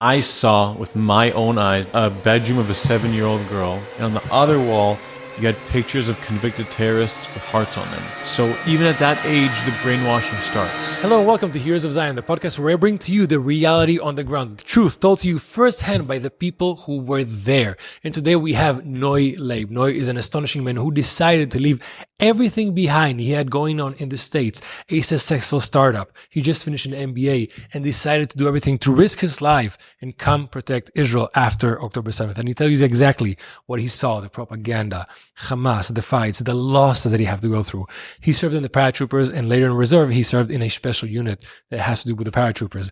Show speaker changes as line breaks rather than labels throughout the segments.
I saw with my own eyes a bedroom of a 7-year-old girl, and on the other wall, you had pictures of convicted terrorists with hearts on them. So even at that age, the brainwashing starts.
Hello and welcome to Heroes of Zion, the podcast where I bring to you the reality on the ground, the truth told to you firsthand by the people who were there. And today we have Noy Leyb. Noy is an astonishing man who decided to leave everything behind he had going on in the States, a successful startup. He just finished an MBA and decided to do everything to risk his life and come protect Israel after October 7th. And he tells you exactly what he saw, the propaganda, Hamas, the fights, the losses that he had to go through. He served in the paratroopers, and later in reserve, he served in a special unit that has to do with the paratroopers.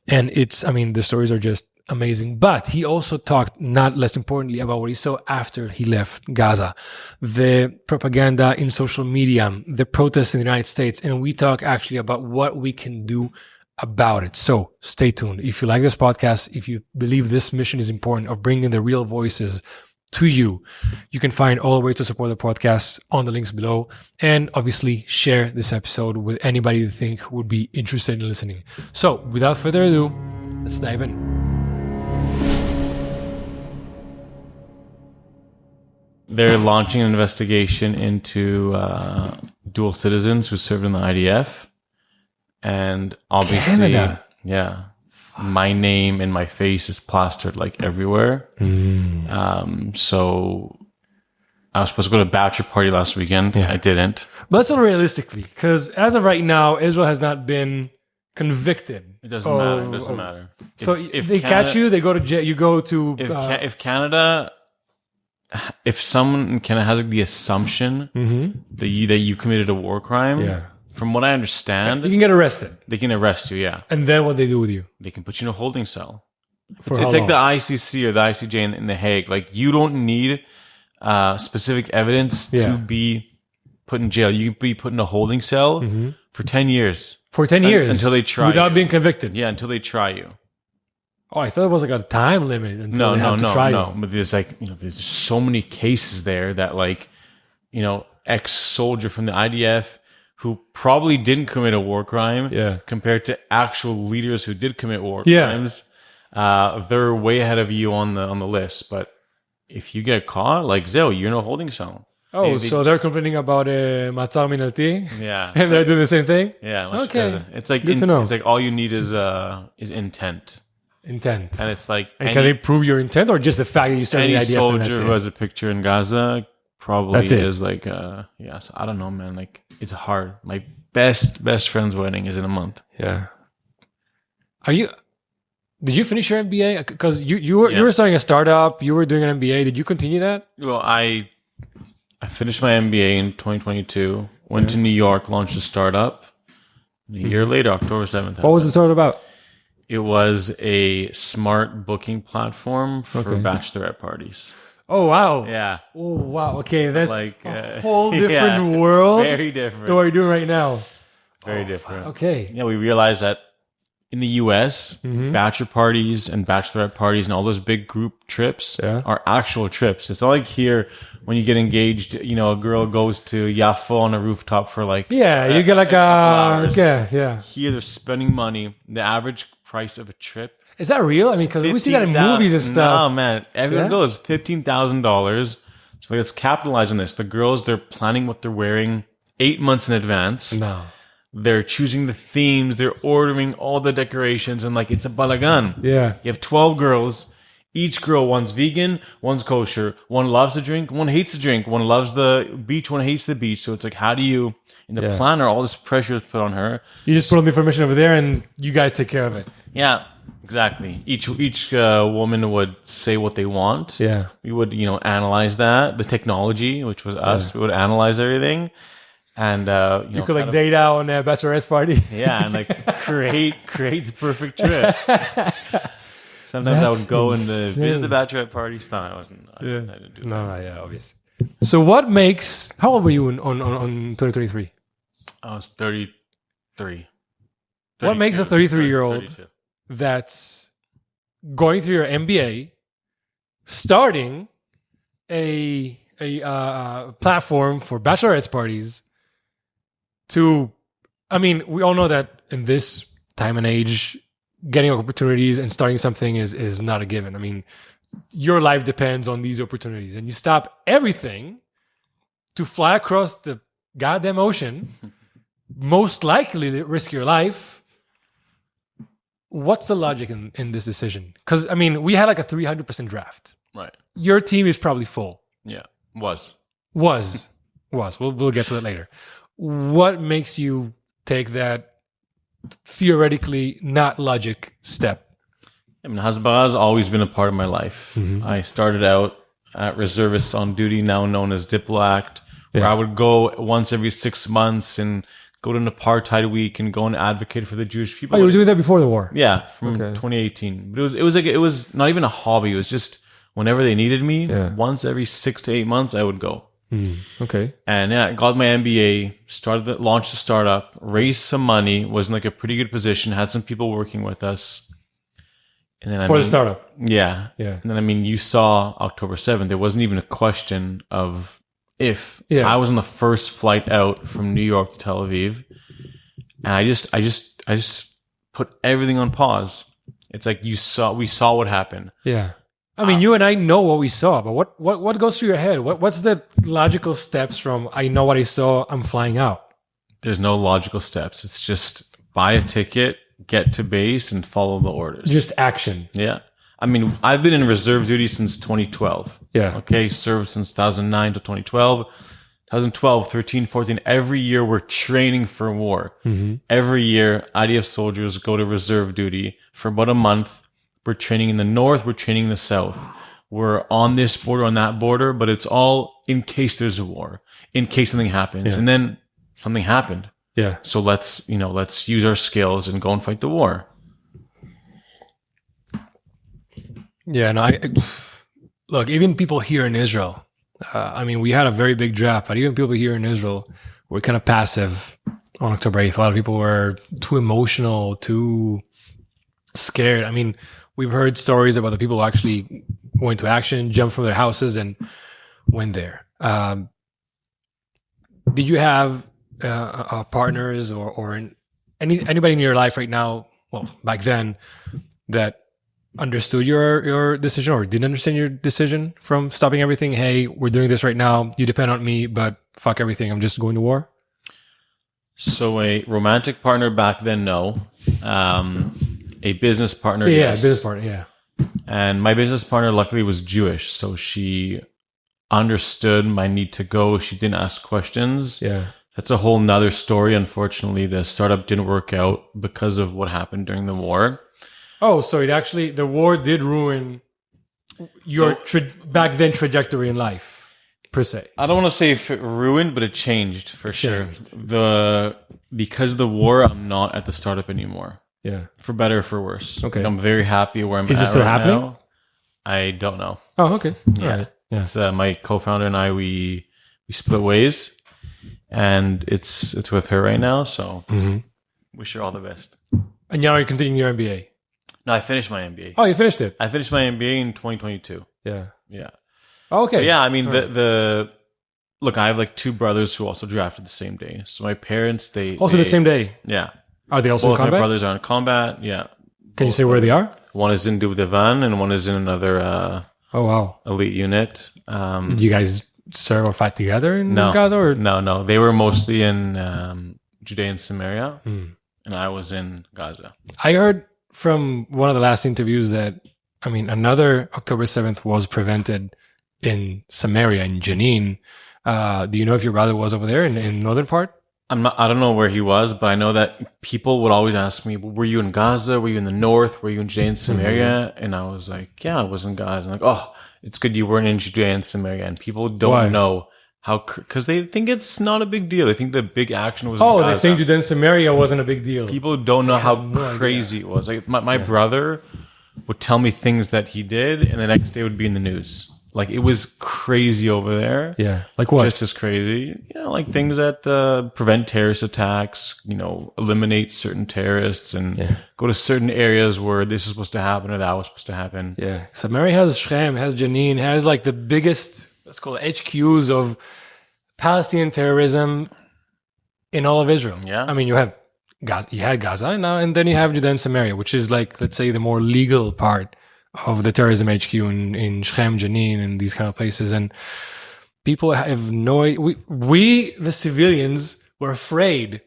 And the stories are just amazing. But he also talked, not less importantly, about what he saw after he left Gaza, the propaganda in social media, the protests in the United States, and we talk actually about what we can do about it. So stay tuned. If you like this podcast, if you believe this mission is important of bringing the real voices to you, you can find all the ways to support the podcast on the links below. And obviously share this episode with anybody you think would be interested in listening. So without further ado, let's dive in.
They're launching an investigation into dual citizens who served in the IDF. And obviously,
Canada.
Yeah, my name and my face is plastered like everywhere. So I was supposed to go to a bachelor party last weekend. Yeah. I didn't.
But that's unrealistically, because as of right now, Israel has not been convicted.
It doesn't matter. It doesn't matter.
So if they catch you, they go to jail. You go to...
If Canada... If someone in Canada has like the assumption that you committed a war crime, from what I understand,
you can get arrested.
They can arrest you, yeah.
And then what they do with you?
They can put you in a holding cell. It's
how
like
long?
the ICC or the ICJ in The Hague. Like, you don't need specific evidence to be put in jail. You can be put in a holding cell for 10 years.
For 10 years?
Until they try
without being convicted?
Yeah, until they try you.
Oh, I thought it was like a time limit until they have to try you.
But there's there's so many cases there that ex-soldier from the IDF who probably didn't commit a war crime compared to actual leaders who did commit war crimes. They're way ahead of you on the list. But if you get caught, like Zeo, you're in a holding cell.
Oh, so they're complaining about matzar minalti?
Yeah.
And they're doing the same thing?
Yeah.
Okay.
It's like
good to know.
It's like all you need is intent.
Intent.
And it's like...
And can they prove your intent, or just the fact that you started the IDF? Any
soldier who has a picture in Gaza probably is like... so I don't know, man. Like, it's hard. My best friend's wedding is in a month.
Yeah. Did you finish your MBA? Because you were starting a startup. You were doing an MBA. Did you continue that?
Well, I finished my MBA in 2022. Went to New York, launched a startup. A year later, October 7th.
What was the startup about?
It was a smart booking platform for bachelorette parties.
Oh, wow.
Yeah.
Oh, wow. Okay, so that's like a whole different
yeah,
world.
Very different.
Than what you're doing right now.
Very different.
Okay.
Yeah, we realized that in the US, bachelor parties and bachelorette parties and all those big group trips are actual trips. It's not like here when you get engaged, a girl goes to Yafo on a rooftop for like...
Yeah, you get like
hours.
Yeah.
Here they're spending money. The average price of a trip...
Is that real? I mean, because we see that in movies and stuff.
No, man. Everyone goes $15,000. So let's capitalize on this. The girls, they're planning what they're wearing 8 months in advance.
No.
They're choosing the themes. They're ordering all the decorations. And it's a balagan.
Yeah.
You have 12 girls. Each girl, one's vegan, one's kosher. One loves to drink, one hates to drink. One loves the beach, one hates the beach. So it's like, how do you... In the planner, all this pressure is put on her.
You just put all the information over there and you guys take care of it.
Yeah, exactly. Each woman would say what they want.
Yeah.
We would, analyze that. The technology, which was us, we would analyze everything. And,
you could date out on a bachelorette party.
Yeah, and create the perfect trip. Sometimes I would go and visit the bachelorette parties. No, I wasn't. I didn't do that.
No, yeah, obviously. So what makes... How old were you on 2023?
I was 33.
What makes a 33-year-old that's going through your MBA, starting a platform for bachelorette parties to... I mean, we all know that in this time and age, getting opportunities and starting something is not a given. I mean, your life depends on these opportunities, and you stop everything to fly across the goddamn ocean, most likely to risk your life. What's the logic in this decision? Because, I mean, we had like a 300% draft.
Right.
Your team is probably full.
Yeah. Was.
We'll get to that later. What makes you take that theoretically not logic step?
I mean, Hasbara has always been a part of my life. Mm-hmm. I started out at reservists on duty, now known as Diploact, where I would go once every 6 months and go to an Apartheid week and go and advocate for the Jewish people.
Oh, you were doing that before the war?
Yeah, from 2018. But it was not even a hobby. It was just whenever they needed me, once every 6 to 8 months, I would go.
Okay.
And I got my MBA, launched a startup, raised some money, was in like a pretty good position, had some people working with us. And then
the startup.
Yeah. And then, you saw October 7th. There wasn't even a question of if. I was on the first flight out from New York to Tel Aviv. And I just put everything on pause. It's like we saw what happened.
Yeah. I mean, you and I know what we saw, but what goes through your head? What's the logical steps from I know what I saw, I'm flying out?
There's no logical steps. It's just buy a ticket, get to base, and follow the orders.
Just action.
Yeah. I mean, I've been in reserve duty since 2012.
Yeah.
Okay. Served since 2009 to 2012. 2012, 13, 14. Every year we're training for war. Mm-hmm. Every year, IDF soldiers go to reserve duty for about a month. We're training in the north. We're training in the south. We're on this border, on that border, but it's all in case there's a war, in case something happens. Yeah. And then something happened.
Yeah.
So let's use our skills and go and fight the war.
Yeah. And look, even people here in Israel, we had a very big draft, but even people here in Israel were kind of passive on October 8th. A lot of people were too emotional, too scared. I mean, we've heard stories about the people who actually went to action, jumped from their houses and went there. Did you have partners or anybody in your life right now, well, back then, that understood your decision or didn't understand your decision from stopping everything? Hey, we're doing this right now. You depend on me, but fuck everything. I'm just going to war.
So a romantic partner back then, no. A business partner, yes.
Yeah, business partner, yeah.
And my business partner, luckily, was Jewish, so she understood my need to go. She didn't ask questions.
Yeah.
That's a whole nother story. Unfortunately, the startup didn't work out because of what happened during the war.
Oh, so the war did ruin your back then trajectory in life, per se.
I don't want to say if it ruined, but it changed for sure. Because of the war, I'm not at the startup anymore.
Yeah.
For better or for worse.
Okay.
I'm very happy where I'm at.
Is it still happening?
Now. I don't know.
Oh, okay.
Yeah.
All right. Yeah.
It's my co-founder and I, we split ways, and it's with her right now. So wish her all the best.
And now you're continuing your MBA?
No, I finished my MBA.
Oh, you finished it?
I finished my MBA in 2022.
Yeah.
Yeah.
Oh, okay.
But yeah, I mean, look, I have like two brothers who also drafted the same day. So my parents,
the same day?
Yeah.
Are they also in combat?
My brothers are in combat, yeah.
Can you say where they are?
One is in Gazan and one is in another elite unit.
You guys serve or fight together in Gaza? Or?
No. They were mostly in Judea and Samaria, and I was in Gaza.
I heard from one of the last interviews that, another October 7th was prevented in Samaria, in Jenin. Do you know if your brother was over there in northern part?
I don't know where he was, but I know that people would always ask me, were you in Gaza? Were you in the north? Were you in Judea and Samaria? And I was like, yeah, I was in Gaza. I'm like, oh, it's good you weren't in Judea and Samaria. And people don't know how, because they think it's not a big deal. They think the big action was in Gaza.
They think Judea and Samaria wasn't a big deal.
People don't know how crazy it was. Like my brother would tell me things that he did, and the next day would be in the news. Like, it was crazy over there.
Yeah. Like what?
Just as crazy. Like things that prevent terrorist attacks, eliminate certain terrorists and go to certain areas where this is supposed to happen or that was supposed to happen.
Yeah. Samaria has Shem, has Jenin, has like the biggest, let's call it HQs of Palestinian terrorism in all of Israel.
Yeah.
You have Gaza, you had Gaza, and then you have Judea and Samaria, which is like, let's say, the more legal part of the terrorism HQ in Shechem, Jenin, and these kind of places. And people have we the civilians were afraid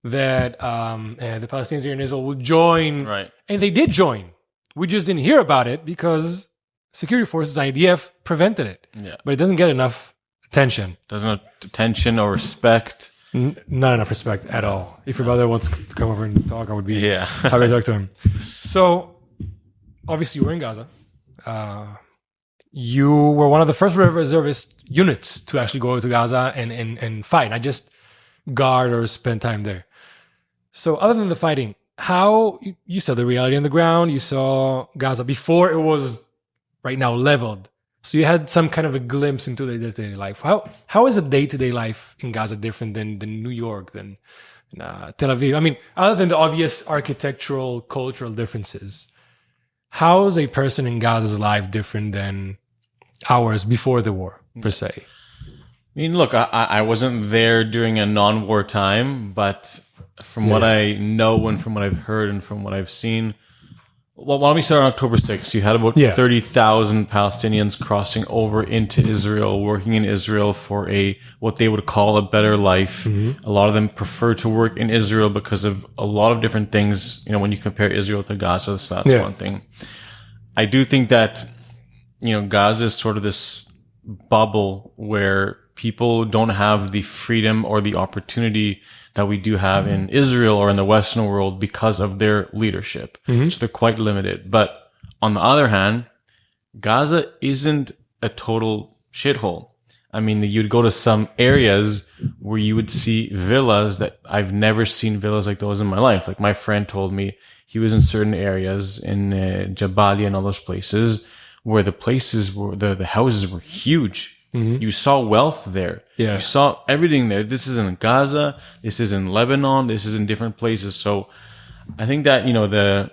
that the Palestinians here in Israel would join,
right?
And they did join. We just didn't hear about it because security forces, IDF, prevented it.
Yeah,
but it doesn't get enough attention.
Doesn't have attention or respect.
Not enough respect at all. If your brother wants to come over and talk, I would be happy to talk to him. So, obviously, you were in Gaza. You were one of the first reservist units to actually go to Gaza and fight, not just guard or spend time there. So, other than the fighting, how you saw the reality on the ground, you saw Gaza before it was right now leveled. So you had some kind of a glimpse into the day-to-day life. How is a day-to-day life in Gaza different than New York, than Tel Aviv? I mean, other than the obvious architectural, cultural differences, how is a person in Gaza's life different than ours before the war, per se?
I mean, look, I wasn't there during a non-war time, but from what I know and from what I've heard and from what I've seen, well, why don't we start on October 6th? You had about 30,000 Palestinians crossing over into Israel, working in Israel for what they would call a better life. Mm-hmm. A lot of them prefer to work in Israel because of a lot of different things, when you compare Israel to Gaza. So that's one thing. I do think that, Gaza is sort of this bubble where people don't have the freedom or the opportunity that we do have in Israel or in the Western world because of their leadership. Mm-hmm. So they're quite limited. But on the other hand, Gaza isn't a total shithole. I mean, you'd go to some areas where you would see villas that I've never seen villas like those in my life. Like my friend told me he was in certain areas in Jabalia and all those places where the houses were huge. Mm-hmm. You saw wealth there. Yeah. You saw everything there. This is in Gaza. This is in Lebanon. This is in different places. So I think that,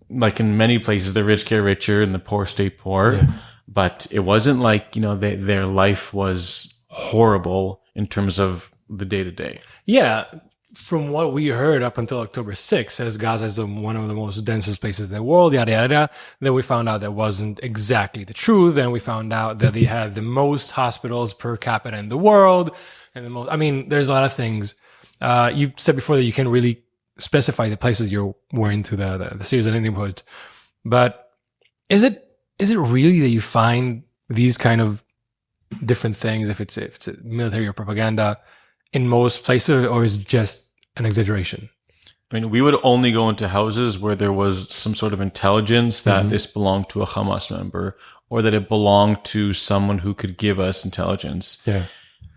like in many places, the rich get richer and the poor stay poor. Yeah. But it wasn't like, their life was horrible in terms of the day to day.
Yeah. From what we heard up until October 6th, says Gaza is one of the most densest places in the world, yada, yada, yada. Then we found out that wasn't exactly the truth. Then we found out that they had the most hospitals per capita in the world. And there's a lot of things. You said before that you can't really specify the places you were into, the cities and neighborhoods. But is it really that you find these kind of different things, if it's military or propaganda, in most places, or is it just an exaggeration?
I mean, we would only go into houses where there was some sort of intelligence that this belonged to a Hamas member or that it belonged to someone who could give us intelligence. Yeah.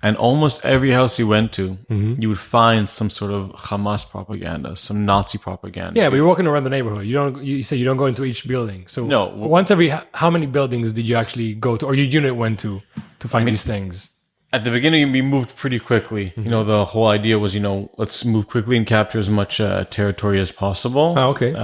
And almost every house you went to, you would find some sort of Hamas propaganda, some Nazi propaganda.
Yeah, but you're walking around the neighborhood. You say you don't go into each building. So
no.
Once every, how many buildings did you actually go to, or your unit went to find these things?
At the beginning, we moved pretty quickly. Mm-hmm. The whole idea was, let's move quickly and capture as much territory as possible.
Oh, okay.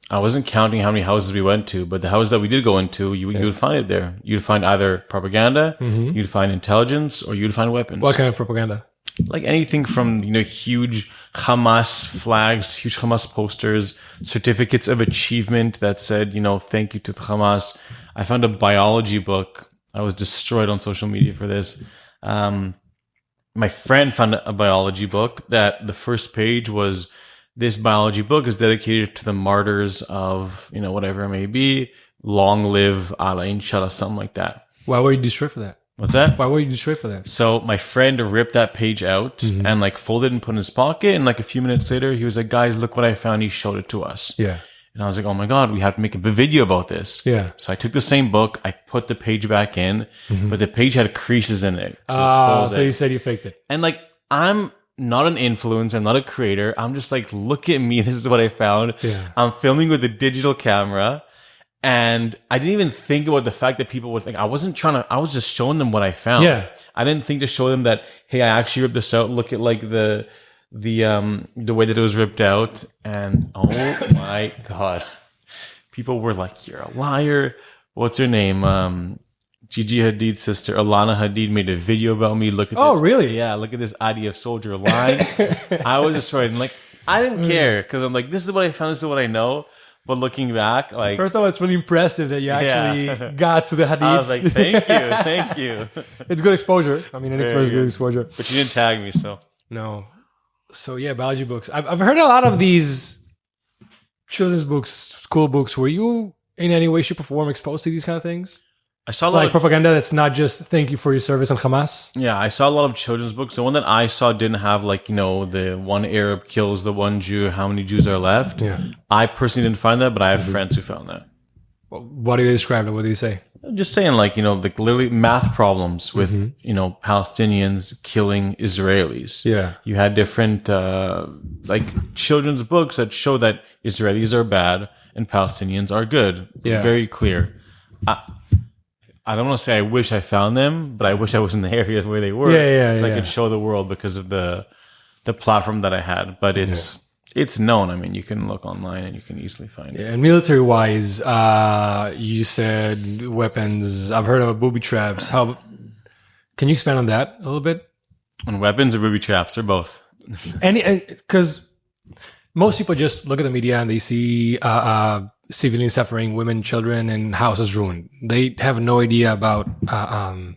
I wasn't counting how many houses we went to, but the house that we did go into, you would find it there. You'd find either propaganda, you'd find intelligence, or you'd find weapons.
What kind of propaganda?
Like anything from, huge Hamas flags, huge Hamas posters, certificates of achievement that said, thank you to the Hamas. I found a biology book. I was destroyed on social media for this. My friend found a biology book that the first page was, this biology book is dedicated to the martyrs of, whatever it may be. Long live Allah, inshallah, something like that.
Why were you destroyed for that?
What's that?
Why were you destroyed for that?
So my friend ripped that page out and folded and put in his pocket. And a few minutes later, he was like, guys, look what I found. He showed it to us. Yeah. And I was like, oh my God, we have to make a video about this. Yeah. So I took the same book, I put the page back in, but the page had creases in it.
So you said you faked it.
And I'm not an influencer, I'm not a creator. I'm just look at me. This is what I found. Yeah. I'm filming with a digital camera. And I didn't even think about the fact that people would think, I was just showing them what I found. Yeah. I didn't think to show them that, hey, I actually ripped this out. Look at the way that it was ripped out, and oh my God, people were like, you're a liar. What's her name? Gigi Hadid's sister, Alana Hadid, made a video about me. Look at this.
Oh, really?
Yeah, look at this IDF soldier lying. I was destroyed. And I didn't care because I'm like, this is what I found. This is what I know. But looking back, like
first of all, it's really impressive that you actually got to the hadith.
I was like, thank you.
It's good exposure. I mean, it's good exposure.
But you didn't tag me, so
no. So yeah, biology books. I've heard a lot of these children's books, school books. Were you in any way, shape, or form exposed to these kind of things?
I saw a
lot of propaganda that's not just thank you for your service on Hamas.
Yeah, I saw a lot of children's books. The one that I saw didn't have the one Arab kills the one Jew, how many Jews are left.
Yeah.
I personally didn't find that, but I have friends who found that.
What do you describe it? What do you say?
Just saying literally math problems with, Palestinians killing Israelis.
Yeah.
You had different, children's books that show that Israelis are bad and Palestinians are good. Yeah. Very clear. I don't want to say I wish I found them, but I wish I was in the area where they were. So I could show the world because of the platform that I had. But it's known. I mean, you can look online and you can easily find it.
And military-wise, you said weapons. I've heard of booby traps. Can you expand on that a little bit?
On weapons or booby traps, or both?
Because most people just look at the media and they see civilians suffering, women, children, and houses ruined. They have no idea about the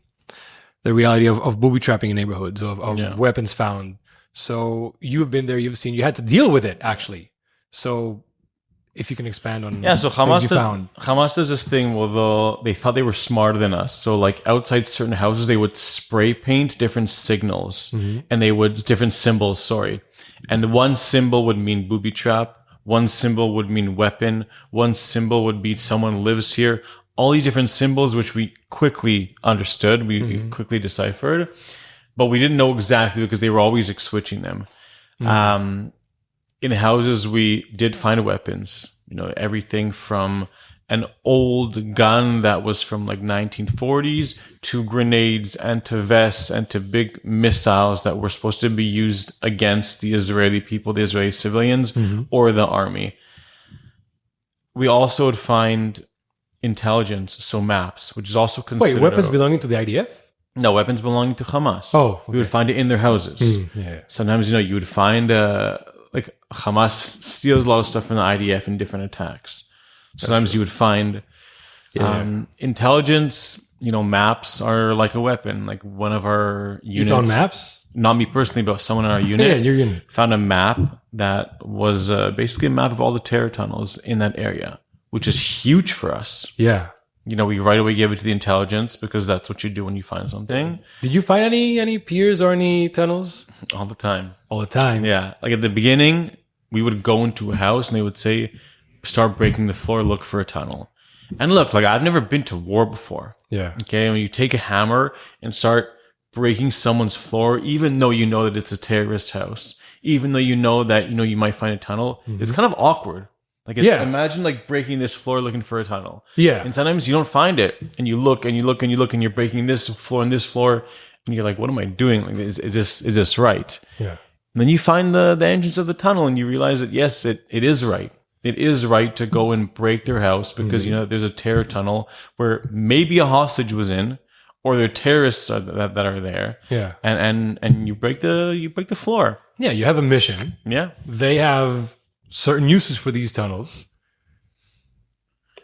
reality of booby trapping in neighborhoods, of weapons found. So you've been there, you've seen, you had to deal with it actually. So if you can expand on
so Hamas does this thing where they thought they were smarter than us. So like outside certain houses, they would spray paint different signals and different symbols, and one symbol would mean booby trap. One symbol would mean weapon. One symbol would be someone lives here. All these different symbols, which we quickly understood, we quickly deciphered, but we didn't know exactly because they were always switching them. In houses, we did find weapons, everything from an old gun that was from 1940s to grenades and to vests and to big missiles that were supposed to be used against the Israeli people, the Israeli civilians, or the army. We also would find intelligence, so maps, which is also considered...
Wait, weapons belonging to the IDF?
No, weapons belonging to Hamas.
Oh, okay.
We would find it in their houses. Sometimes, you would find... Hamas steals a lot of stuff from the IDF in different attacks. Sometimes you would find intelligence, maps are like a weapon. Like one of our units.
You found maps?
Not me personally, but someone in our unit
your unit
found a map that was basically a map of all the terror tunnels in that area, which is huge for us.
Yeah.
We right away gave it to the intelligence because that's what you do when you find something.
Did you find any piers or any tunnels?
All the time.
All the time?
Yeah. Like at the beginning, we would go into a house and they would say, start breaking the floor, look for a tunnel. And look, I've never been to war before.
Yeah.
Okay. When you take a hammer and start breaking someone's floor, even though you know that it's a terrorist house, even though you know that, you might find a tunnel, it's kind of awkward. Imagine breaking this floor looking for a tunnel.
Yeah.
And sometimes you don't find it and you look and you look and you look and you're breaking this floor and this floor and you're like, what am I doing? Is this right?
Yeah.
And then you find the entrance of the tunnel and you realize that yes, it is right. It is right to go and break their house because there's a terror tunnel where maybe a hostage was in, or there are terrorists that are there.
Yeah,
and you break the floor.
Yeah, you have a mission.
Yeah,
they have certain uses for these tunnels,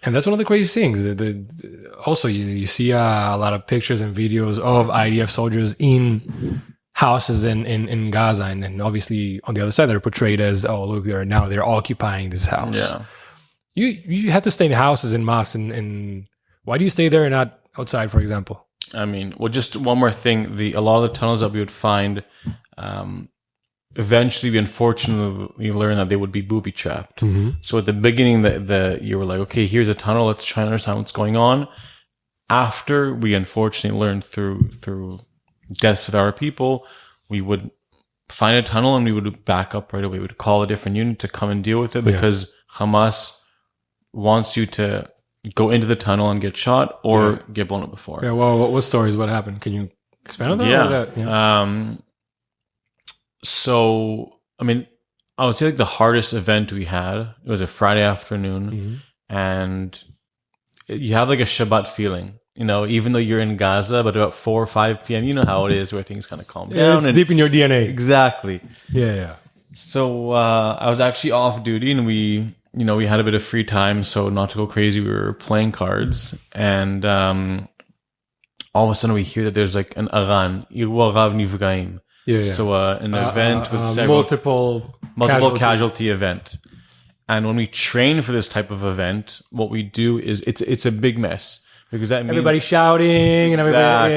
and that's one of the crazy things. Also, you see a lot of pictures and videos of IDF soldiers in houses in Gaza, and obviously on the other side they're portrayed as, oh look, they're occupying this house.
Yeah,
you have to stay in houses and mosques, and why do you stay there and not outside, for example?
I mean, well, just one more thing: a lot of the tunnels that we would find, eventually we unfortunately learned that they would be booby trapped. So at the beginning, you were like, okay, here's a tunnel, let's try and understand what's going on. After we unfortunately learned through deaths of our people, we would find a tunnel and we would back up right away. We would call a different unit to come and deal with it because Hamas wants you to go into the tunnel and get shot or get blown up before.
Yeah, well, what stories? What happened? Can you expand on that?
Yeah. So, I mean, I would say the hardest event we had, it was a Friday afternoon and you have a Shabbat feeling. Even though you're in Gaza, but about 4 or 5 p.m., you know how it is where things kind of calm down.
It's deep in your DNA.
Exactly.
Yeah.
So I was actually off duty, and we had a bit of free time. So not to go crazy, we were playing cards, and all of a sudden we hear that there's like an aran, So an event with several
multiple
casualty event. And when we train for this type of event, what we do is it's a big mess, because that means
everybody shouting and everybody.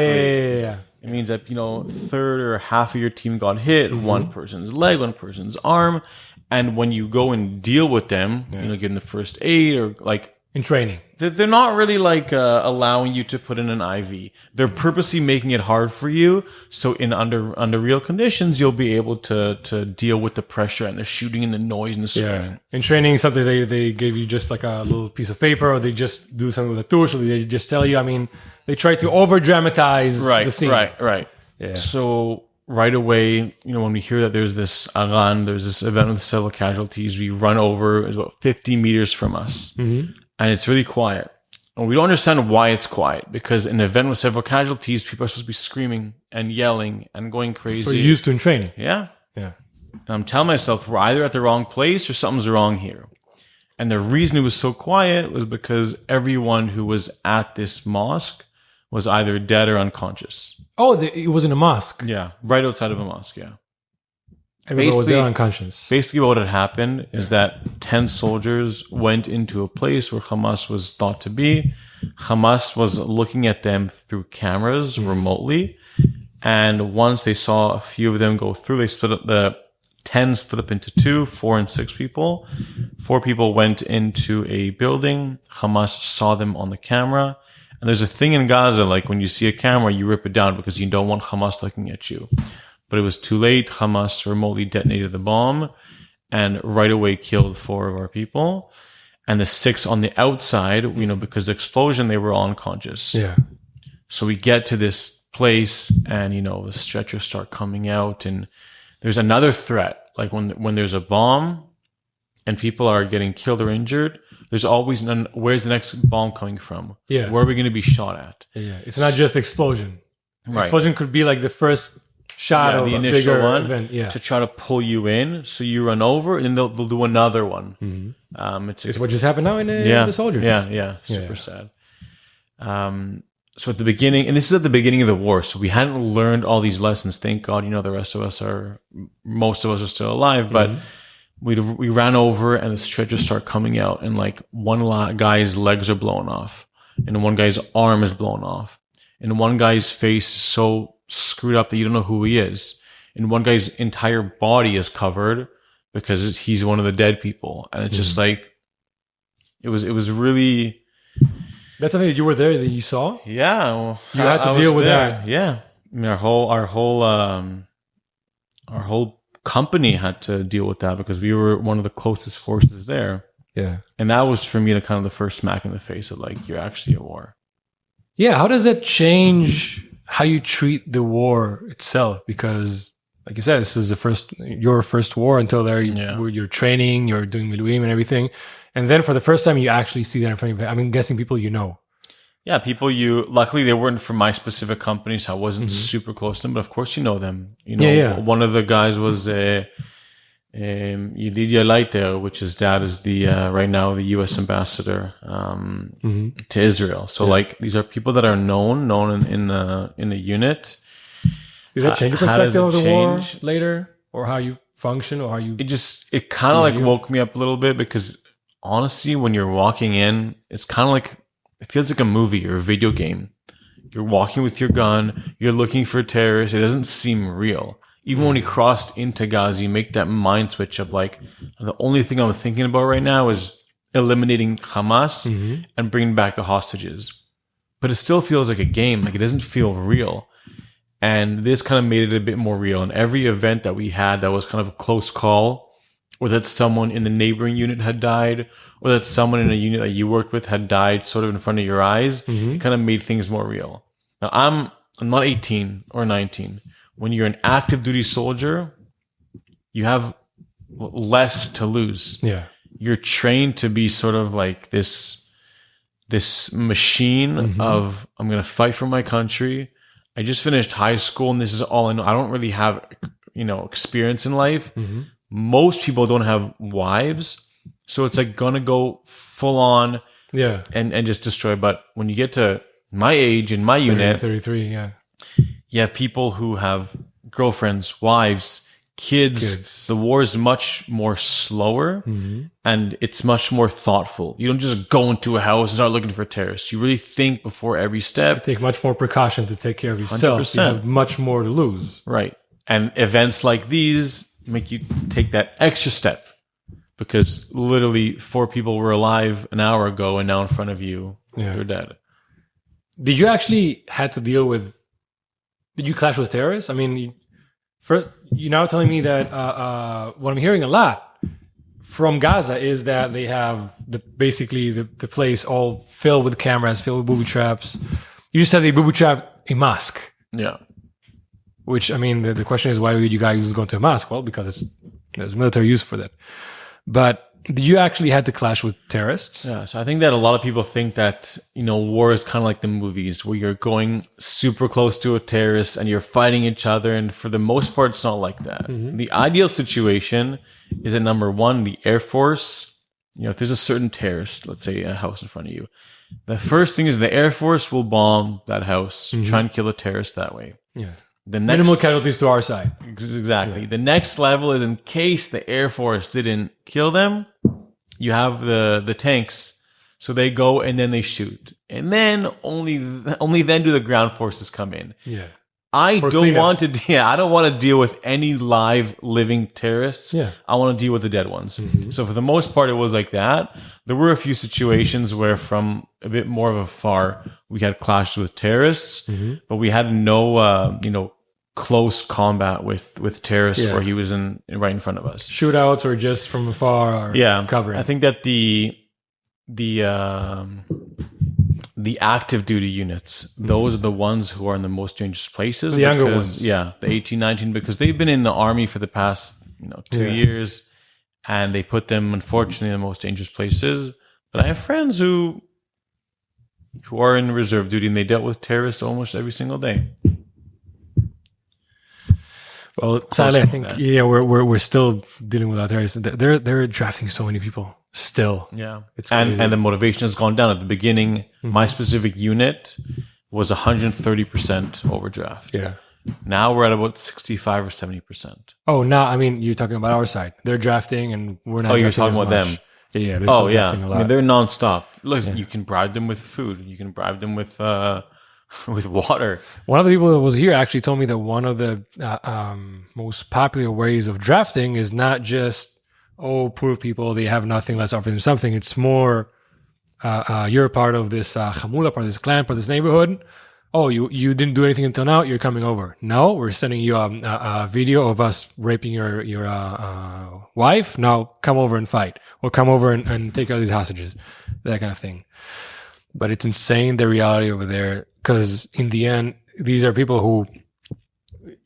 Yeah.
It means that, third or half of your team got hit, one person's leg, one person's arm. And when you go and deal with them, give them the first aid or like
in training,
they're not really like allowing you to put in an IV. They're purposely making it hard for you. So under real conditions, you'll be able to deal with the pressure and the shooting and the noise and the screaming.
Yeah. In training, sometimes they give you just like a little piece of paper, or they just do something with a touche, or they just tell you. I mean, they try to over dramatize the scene.
Right. Yeah. So right away, when we hear that there's this aran, there's this event with several casualties, we run over. It's about 50 meters from us. And it's really quiet. And we don't understand why it's quiet, because in an event with several casualties, people are supposed to be screaming and yelling and going crazy.
So you're used to in training.
Yeah. And I'm telling myself, we're either at the wrong place or something's wrong here. And the reason it was so quiet was because everyone who was at this mosque was either dead or unconscious.
Oh, it was in a mosque?
Yeah, right outside of a mosque, yeah.
Everybody was there unconscious.
Basically, what had happened is that 10 soldiers went into a place where Hamas was thought to be. Hamas was looking at them through cameras remotely. And once they saw a few of them go through, they split up the 10 split up into 2, 4 and 6 people. 4 people went into a building. Hamas saw them on the camera. And there's a thing in Gaza, like when you see a camera, you rip it down because you don't want Hamas looking at you. But it was too late. Hamas remotely detonated the bomb and right away killed 4 of our people. And the 6 on the outside, because the explosion, they were all unconscious.
Yeah.
So we get to this place and, the stretchers start coming out, and there's another threat. Like when there's a bomb and people are getting killed or injured, there's always where's the next bomb coming from?
Yeah.
Where are we going to be shot at?
Yeah. It's not just explosion.
Right.
Explosion could be like the first shot of
the
a
initial
bigger
one
event. Yeah.
to try to pull you in, so you run over, and then they'll do another one.
It's what just happened now in the soldiers.
Yeah. Super sad. So at the beginning, and this is at the beginning of the war, so we hadn't learned all these lessons. Thank God, most of us are still alive, but we ran over and the stretchers start coming out, and like one guy's legs are blown off, and one guy's arm is blown off, and one guy's face is so screwed up that you don't know who he is, and one guy's entire body is covered because he's one of the dead people, and it's just like it was really.
That's something that you were there that you saw.
Yeah, well,
you had to deal with that.
Yeah, I mean our whole company had to deal with that because we were one of the closest forces there.
Yeah,
and that was for me the kind of the first smack in the face of like, you're actually at war.
Yeah, how does that change how you treat the war itself? Because, like you said, this is your first war. Until there, you're training, you're doing miluim and everything. And then for the first time, you actually see that in front of you. I'm guessing people you know.
Yeah, people luckily they weren't from my specific company, so I wasn't super close to them, but of course you know them. One of the guys was Noy Leyb, which his dad is the right now the U.S. ambassador to Israel. So like these are people that are known in the unit.
Did that change your perspective of the war later, or how you function, or how you?
It kind of like woke me up a little bit, because honestly, when you're walking in, it's kind of like, it feels like a movie or a video game. You're walking with your gun, you're looking for terrorists. It doesn't seem real. Even when we crossed into Gaza, you make that mind switch of like, the only thing I'm thinking about right now is eliminating Hamas and bringing back the hostages. But it still feels like a game. Like, it doesn't feel real. And this kind of made it a bit more real. And every event that we had that was kind of a close call, or that someone in the neighboring unit had died, or that someone in a unit that you worked with had died sort of in front of your eyes, it kind of made things more real. Now, I'm not 18 or 19. When you're an active duty soldier, you have less to lose. Yeah. You're trained to be sort of like this machine of, I'm going to fight for my country. I just finished high school and this is all I know. I don't really have, experience in life. most people don't have wives, so it's like gonna go full on, and just destroy. But when you get to my age in my unit,
33,
you have people who have girlfriends, wives, kids. The war is much more slower, and it's much more thoughtful. You don't just go into a house and start looking for terrorists. You really think before every step.
You take much more precaution to take care of yourself. 100%. You have much more to lose.
Right. And events like these make you take that extra step, because literally 4 people were alive an hour ago, and now in front of you, they're dead.
Did you actually had to deal with? Did you clash with terrorists? I mean, first, you're now telling me that what I'm hearing a lot from Gaza is that they have basically the place all filled with cameras, filled with booby traps. You just said they booby trapped a mosque.
Yeah.
Which, I mean, the question is, why would you guys go to a mosque? Well, because there's military use for that. But did you actually had to clash with terrorists?
Yeah, so I think that a lot of people think that, war is kind of like the movies where you're going super close to a terrorist and you're fighting each other. And for the most part, it's not like that. The ideal situation is that, number one, the Air Force, if there's a certain terrorist, let's say a house in front of you, the first thing is the Air Force will bomb that house, try and kill a terrorist that way.
Yeah. Minimal casualties to our side.
Exactly. Yeah. The next level is, in case the Air Force didn't kill them, you have the tanks. So they go and then they shoot. And then only then do the ground forces come in.
Yeah.
I don't want to deal with any live living terrorists.
Yeah.
I want to deal with the dead ones. So for the most part, it was like that. There were a few situations where, from a bit more of afar, we had clashes with terrorists, but we had no, close combat with terrorists where he was right in front of us.
Shootouts, or just from afar, or covering.
I think that the active duty units, those are the ones who are in the most dangerous places.
The younger ones.
Yeah, the 18, 19, because they've been in the army for the past 2 years, and they put them, unfortunately, in the most dangerous places. But I have friends who are in reserve duty, and they dealt with terrorists almost every single day.
Well, sadly, I think we're still dealing with our terrorists. They're drafting so many people still.
Yeah, it's crazy. And the motivation has gone down. At the beginning, my specific unit was 130% overdraft.
Yeah.
Now we're at about 65 or 70%.
Oh, now I mean, you're talking about our side. They're drafting, and we're not.
Oh, you're talking about them.
Yeah. They're still drafting a lot.
I mean, they're nonstop. Look, you can bribe them with food. You can bribe them with water.
One of the people that was here actually told me that one of the most popular ways of drafting is not just, poor people, they have nothing, let's offer them something. It's more, you're a part of this chamula, part of this clan, part of this neighborhood. Oh, you didn't do anything until now, you're coming over. No, we're sending you a video of us raping your wife. Now come over and fight, or come over and take care of these hostages, that kind of thing. But it's insane, the reality over there, because in the end, these are people who,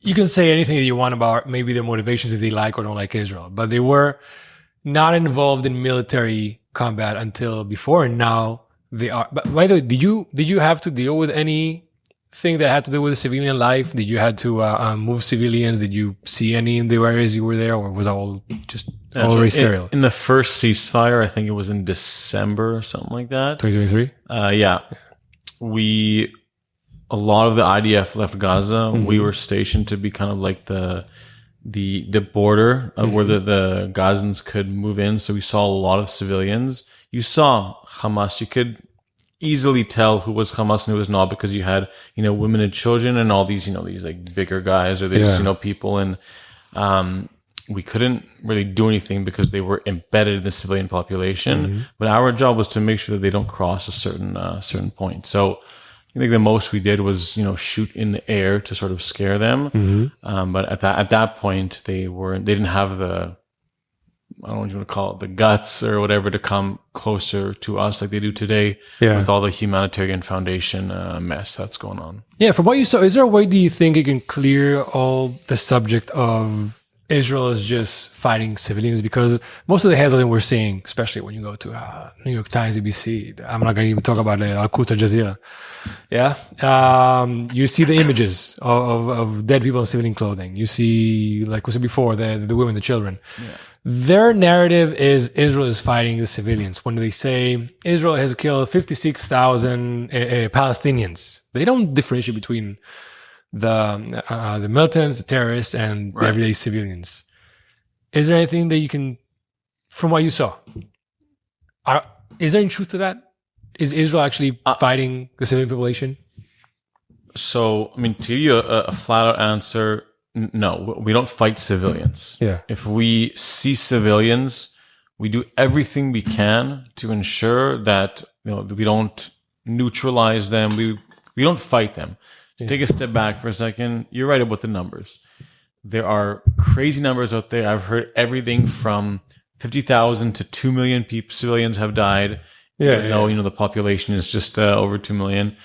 you can say anything that you want about maybe their motivations, if they like or don't like Israel, but they were not involved in military combat until before, and now they are. But by the way, did you have to deal with anything that had to do with civilian life? Did you had to move civilians? Did you see any in the areas you were there, or was it all just already sterile?
In the first ceasefire, I think it was in December or something like that. 2023? A lot of the IDF left Gaza. We were stationed to be kind of like the border of where the Gazans could move in. So we saw a lot of civilians. You saw Hamas. You could easily tell who was Hamas and who was not, because you had, women and children and all these, these like bigger guys, or these, people. And, we couldn't really do anything because they were embedded in the civilian population. But our job was to make sure that they don't cross a certain point. So I think the most we did was, shoot in the air to sort of scare them. But at that point, they didn't have the, I don't know what you want to call it, the guts or whatever, to come closer to us like they do today with all the humanitarian foundation mess that's going on.
Yeah, from what you saw, is there a way, do you think, it can clear all the subject of Israel is just fighting civilians? Because most of the headlines we're seeing, especially when you go to New York Times, ABC, I'm not going to even talk about Al-Quds, Al Jazeera. Yeah. You see the images of dead people in civilian clothing. You see, like we said before, the women, the children. Yeah. Their narrative is Israel is fighting the civilians. When they say Israel has killed 56,000 Palestinians, they don't differentiate between the militants, the terrorists, and the everyday civilians. Is there anything that you can, from what you saw, is there any truth to that? Is Israel actually fighting the civilian population?
So, I mean, to give you a flat-out answer, no, we don't fight civilians.
Yeah.
If we see civilians, we do everything we can to ensure that we don't neutralize them. We don't fight them. Take a step back for a second. You're right about the numbers. There are crazy numbers out there. I've heard everything from 50,000 to 2 million civilians have died. The population is just over 2 million.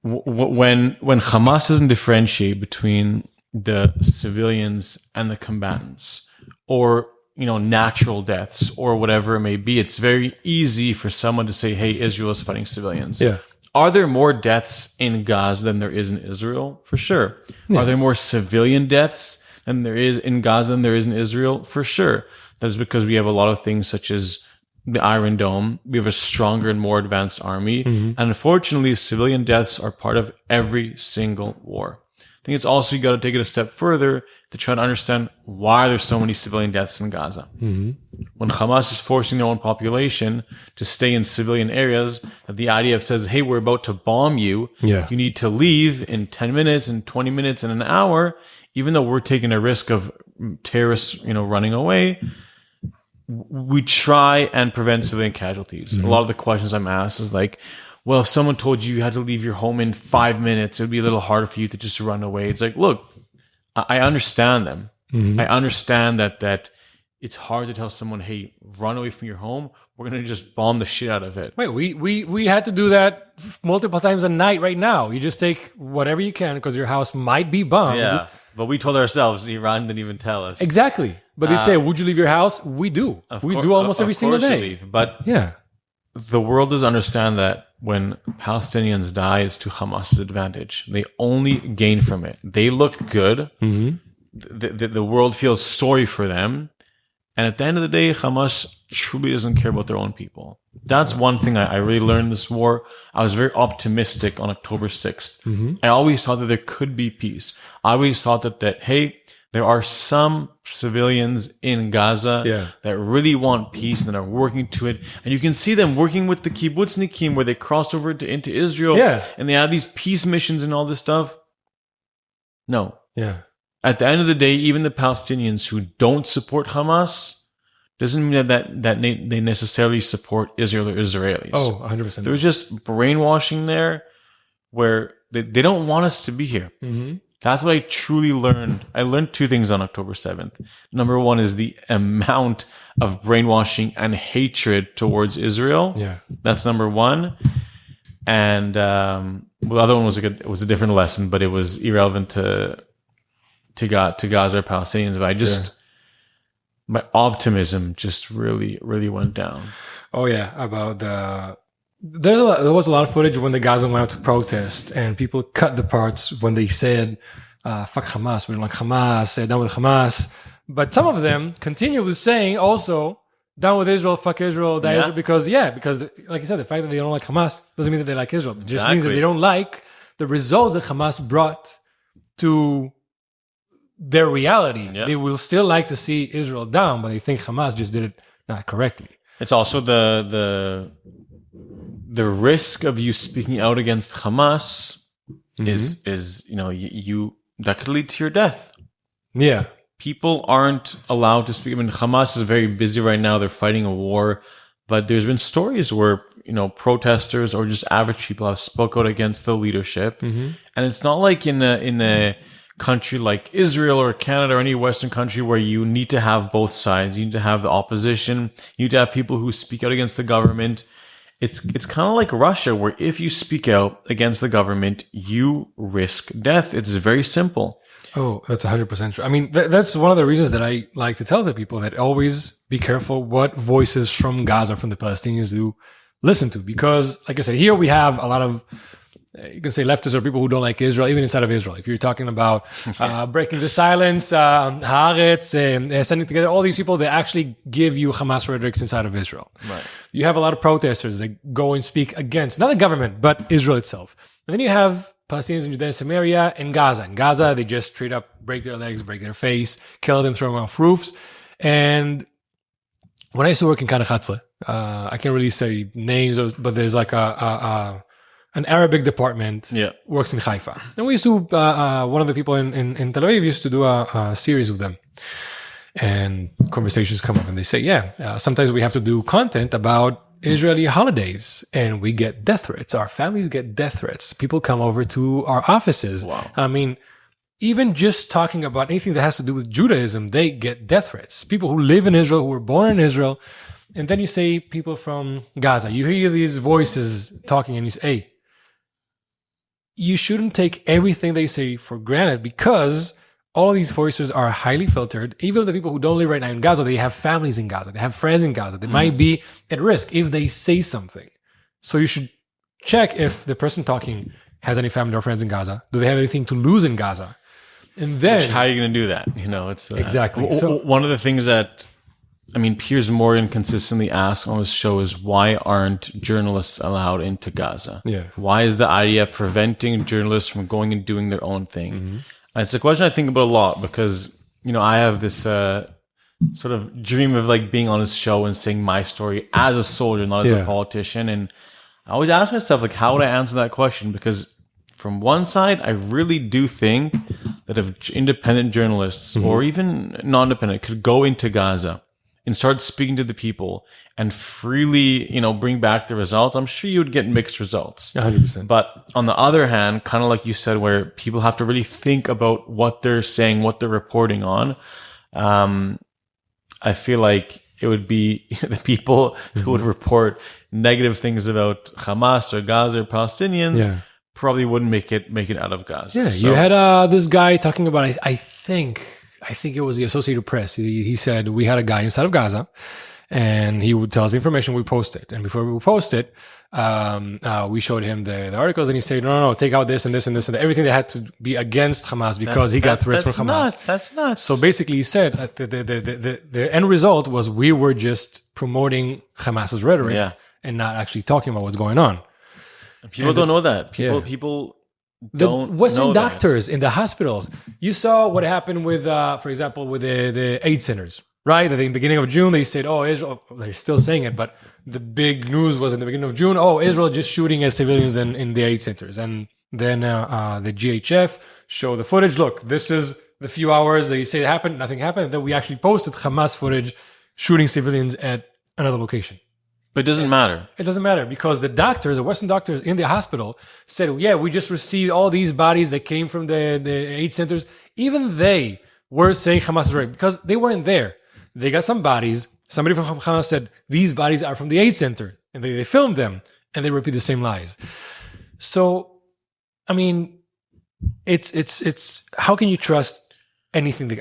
When Hamas doesn't differentiate between the civilians and the combatants, or natural deaths, or whatever it may be, it's very easy for someone to say, "Hey, Israel is fighting civilians."
Yeah.
Are there more deaths in Gaza than there is in Israel? For sure. Yeah. Are there more civilian deaths than there is in Gaza than there is in Israel? For sure. That is because we have a lot of things such as the Iron Dome. We have a stronger and more advanced army. Mm-hmm. And unfortunately, civilian deaths are part of every single war. I think it's also, you got to take it a step further to try to understand why there's so many civilian deaths in Gaza. Mm-hmm. When Hamas is forcing their own population to stay in civilian areas, that the IDF says, "Hey, we're about to bomb you. Yeah. You need to leave in 10 minutes, and 20 minutes, and an hour," even though we're taking a risk of terrorists, running away, we try and prevent civilian casualties. Mm-hmm. A lot of the questions I'm asked is like, well, if someone told you had to leave your home in 5 minutes, it would be a little harder for you to just run away. It's like, look, I understand them. Mm-hmm. I understand that it's hard to tell someone, "Hey, run away from your home. We're going to just bomb the shit out of it."
Wait, we had to do that multiple times a night right now. You just take whatever you can because your house might be bombed.
Yeah, but we told ourselves. Iran didn't even tell us.
Exactly. But they say, "Would you leave your house?" We do. We do almost every single day.
But
yeah,
the world does understand that when Palestinians die, it's to Hamas's advantage. They only gain from it. They look good. Mm-hmm. The world feels sorry for them. And at the end of the day, Hamas truly doesn't care about their own people. That's one thing I really learned this war. I was very optimistic on October 6th. Mm-hmm. I always thought that there could be peace. I always thought that hey, there are some civilians in Gaza that really want peace and that are working to it. And you can see them working with the kibbutznikim where they cross over into Israel. Yeah. And they have these peace missions and all this stuff. No.
Yeah.
At the end of the day, even the Palestinians who don't support Hamas doesn't mean that they necessarily support Israel or Israelis.
Oh, 100%.
There's just brainwashing there where they don't want us to be here. Mm-hmm. That's what I truly learned. I learned two things on October 7th. Number one is the amount of brainwashing and hatred towards Israel.
Yeah.
That's number one. And the other one was a different lesson, but it was irrelevant to Gaza or Palestinians. But my optimism just really, really went down.
Oh yeah, about there was a lot of footage when the Gazan went out to protest, and people cut the parts when they said, "Fuck Hamas, we don't like Hamas, down with Hamas." But some of them continue with saying also, "Down with Israel, fuck Israel, die Israel," because like you said, the fact that they don't like Hamas doesn't mean that they like Israel. It just means that they don't like the results that Hamas brought to their reality. Yeah. They will still like to see Israel down, but they think Hamas just did it not correctly.
It's also the risk of you speaking out against Hamas is that could lead to your death.
Yeah.
People aren't allowed to speak. I mean, Hamas is very busy right now. They're fighting a war, but there's been stories where protesters or just average people have spoke out against the leadership, and it's not like in a country like Israel or Canada or any Western country where you need to have both sides. You need to have the opposition. You need to have people who speak out against the government. It's kind of like Russia, where if you speak out against the government, you risk death. It's very simple.
Oh, that's 100% true. I mean, that's one of the reasons that I like to tell the people that always be careful what voices from Gaza, from the Palestinians, do listen to. Because, like I said, here we have a lot of, you can say leftists or people who don't like Israel, even inside of Israel. If you're talking about breaking the silence, Haaretz, sending together all these people that actually give you Hamas rhetorics inside of Israel.
Right.
You have a lot of protesters that go and speak against, not the government, but Israel itself. And then you have Palestinians in Judea and Samaria and Gaza. In Gaza, they just straight up break their legs, break their face, kill them, throw them off roofs. And when I used to work in Kanachatzle, I can't really say names, but there's like an Arabic department works in Haifa. And we used to, one of the people in Tel Aviv used to do a series with them. And conversations come up and they say, sometimes we have to do content about Israeli holidays and we get death threats. Our families get death threats. People come over to our offices.
Wow.
I mean, even just talking about anything that has to do with Judaism, they get death threats. People who live in Israel, who were born in Israel. And then you say people from Gaza, you hear these voices talking and you say, hey, you shouldn't take everything they say for granted, because all of these voices are highly filtered. Even the people who don't live right now in Gaza, they have families in Gaza. They have friends in Gaza. They might be at risk if they say something. So you should check if the person talking has any family or friends in Gaza. Do they have anything to lose in Gaza? And then,
how are you going to do that? It's
exactly.
So one of the things that, Piers Morgan consistently asks on his show is, why aren't journalists allowed into Gaza?
Yeah.
Why is the IDF preventing journalists from going and doing their own thing? Mm-hmm. And it's a question I think about a lot, because, I have this sort of dream of like being on his show and saying my story as a soldier, not as a politician. And I always ask myself, like, how would I answer that question? Because from one side, I really do think that if independent journalists or even non-independent could go into Gaza and start speaking to the people and freely, bring back the results, I'm sure you would get mixed results.
100%.
But on the other hand, kind of like you said, where people have to really think about what they're saying, what they're reporting on, I feel like it would be the people who would report negative things about Hamas or Gaza or Palestinians probably wouldn't make it out of Gaza.
Yeah, so, you had this guy talking about, I think it was the Associated Press. He said we had a guy inside of Gaza, and he would tell us the information we posted. And before we post it, we showed him the articles, and he said, no, take out this and this and this and everything that had to be against Hamas, because he got threats from Hamas.
That's nuts.
So basically, he said the end result was we were just promoting Hamas's rhetoric and not actually talking about what's going on.
People don't know that. People
the Western doctors in the hospitals. You saw what happened with, for example, with the AIDS centers, right? At the beginning of June, they said, Israel, they're still saying it, but the big news was in the beginning of June, Israel just shooting at civilians in the AIDS centers. And then the GHF showed the footage. Look, this is the few hours they say it happened, nothing happened. And then we actually posted Hamas footage shooting civilians at another location.
But it doesn't matter.
It doesn't matter, because the Western doctors in the hospital said, we just received all these bodies that came from the AIDS centers. Even they were saying Hamas is right, because they weren't there. They got some bodies. Somebody from Hamas said, these bodies are from the AIDS center. And they filmed them, and they repeat the same lies. So, it's how can you trust anything? You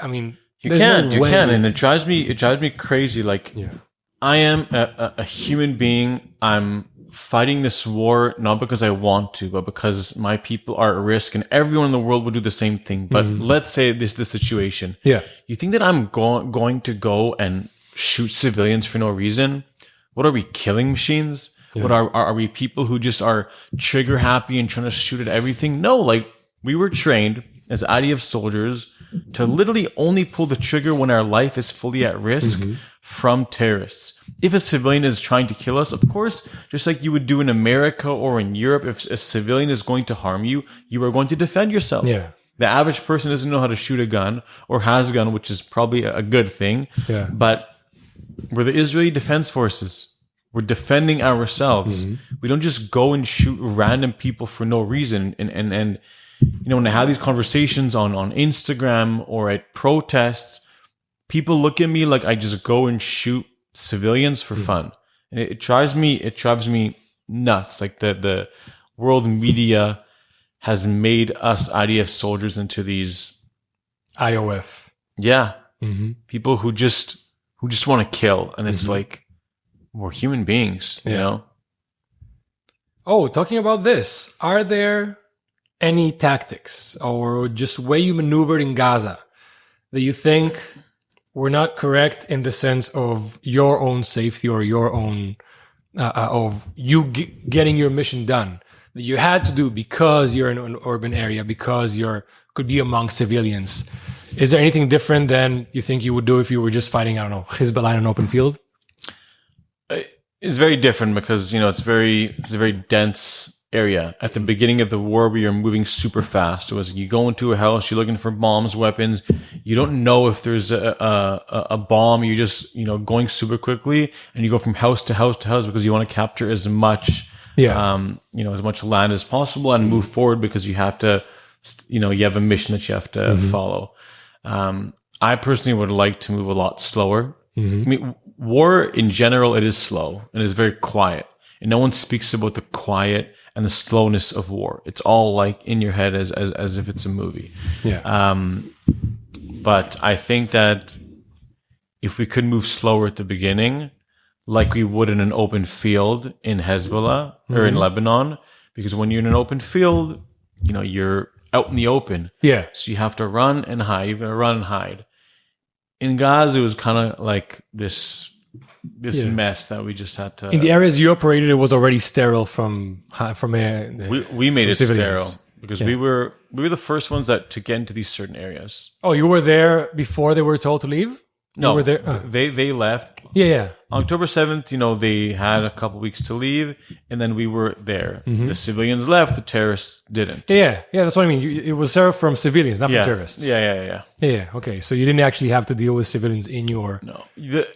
can. And it drives me crazy. Like, I am a human being. I'm fighting this war not because I want to, but because my people are at risk, and everyone in the world would do the same thing. But let's say this is the situation.
Yeah.
You think that I'm going to go and shoot civilians for no reason? What are we, killing machines? Yeah. What are we, people who just are trigger happy and trying to shoot at everything? No, like, we were trained as IDF soldiers to literally only pull the trigger when our life is fully at risk from terrorists. If a civilian is trying to kill us, of course, just like you would do in America or in Europe, if a civilian is going to harm you, you are going to defend yourself.
Yeah.
The average person doesn't know how to shoot a gun or has a gun, which is probably a good thing.
Yeah.
But we're the Israeli Defense Forces. We're defending ourselves. We don't just go and shoot random people for no reason. And when I have these conversations on Instagram or at protests, people look at me like I just go and shoot civilians for fun. And it drives me nuts. Like the world media has made us IDF soldiers into these
IOF.
Yeah. People who just want to kill. And it's like, we're human beings, you know?
Oh, talking about this, are there any tactics or just way you maneuvered in Gaza that you think were not correct in the sense of your own safety or your own, of you getting your mission done that you had to do because you're in an urban area, because could be among civilians? Is there anything different than you think you would do if you were just fighting, I don't know, Hezbollah in an open field?
It's very different because, it's a very dense area. At the beginning of the war, we are moving super fast. So as you go into a house, you're looking for bombs, weapons. You don't know if there's a bomb. You're just, going super quickly, and you go from house to house to house because you want to capture as much, as much land as possible and move forward because you have to, you have a mission that you have to follow. I personally would like to move a lot slower. I mean, war in general, it is slow and it's very quiet. And no one speaks about the quiet and the slowness of war. It's all like in your head as if it's a movie.
Yeah.
But I think that if we could move slower at the beginning, like we would in an open field in Hezbollah or in Lebanon, because when you're in an open field, you're out in the open.
Yeah.
So you have to run and hide. You're going to run and hide. In Gaza, it was kind of like this mess that we just had to.
In the areas you operated, it was already sterile from
we made it sterile because we were the first ones to get into these certain areas.
Oh, you were there before they were told to leave?
No,
you were there.
They left.
Yeah.
On October 7th, they had a couple weeks to leave, and then we were there. The civilians left, the terrorists didn't.
Yeah, that's what I mean. It was served from civilians, not from terrorists.
Yeah.
Okay, so you didn't actually have to deal with civilians in your...
No.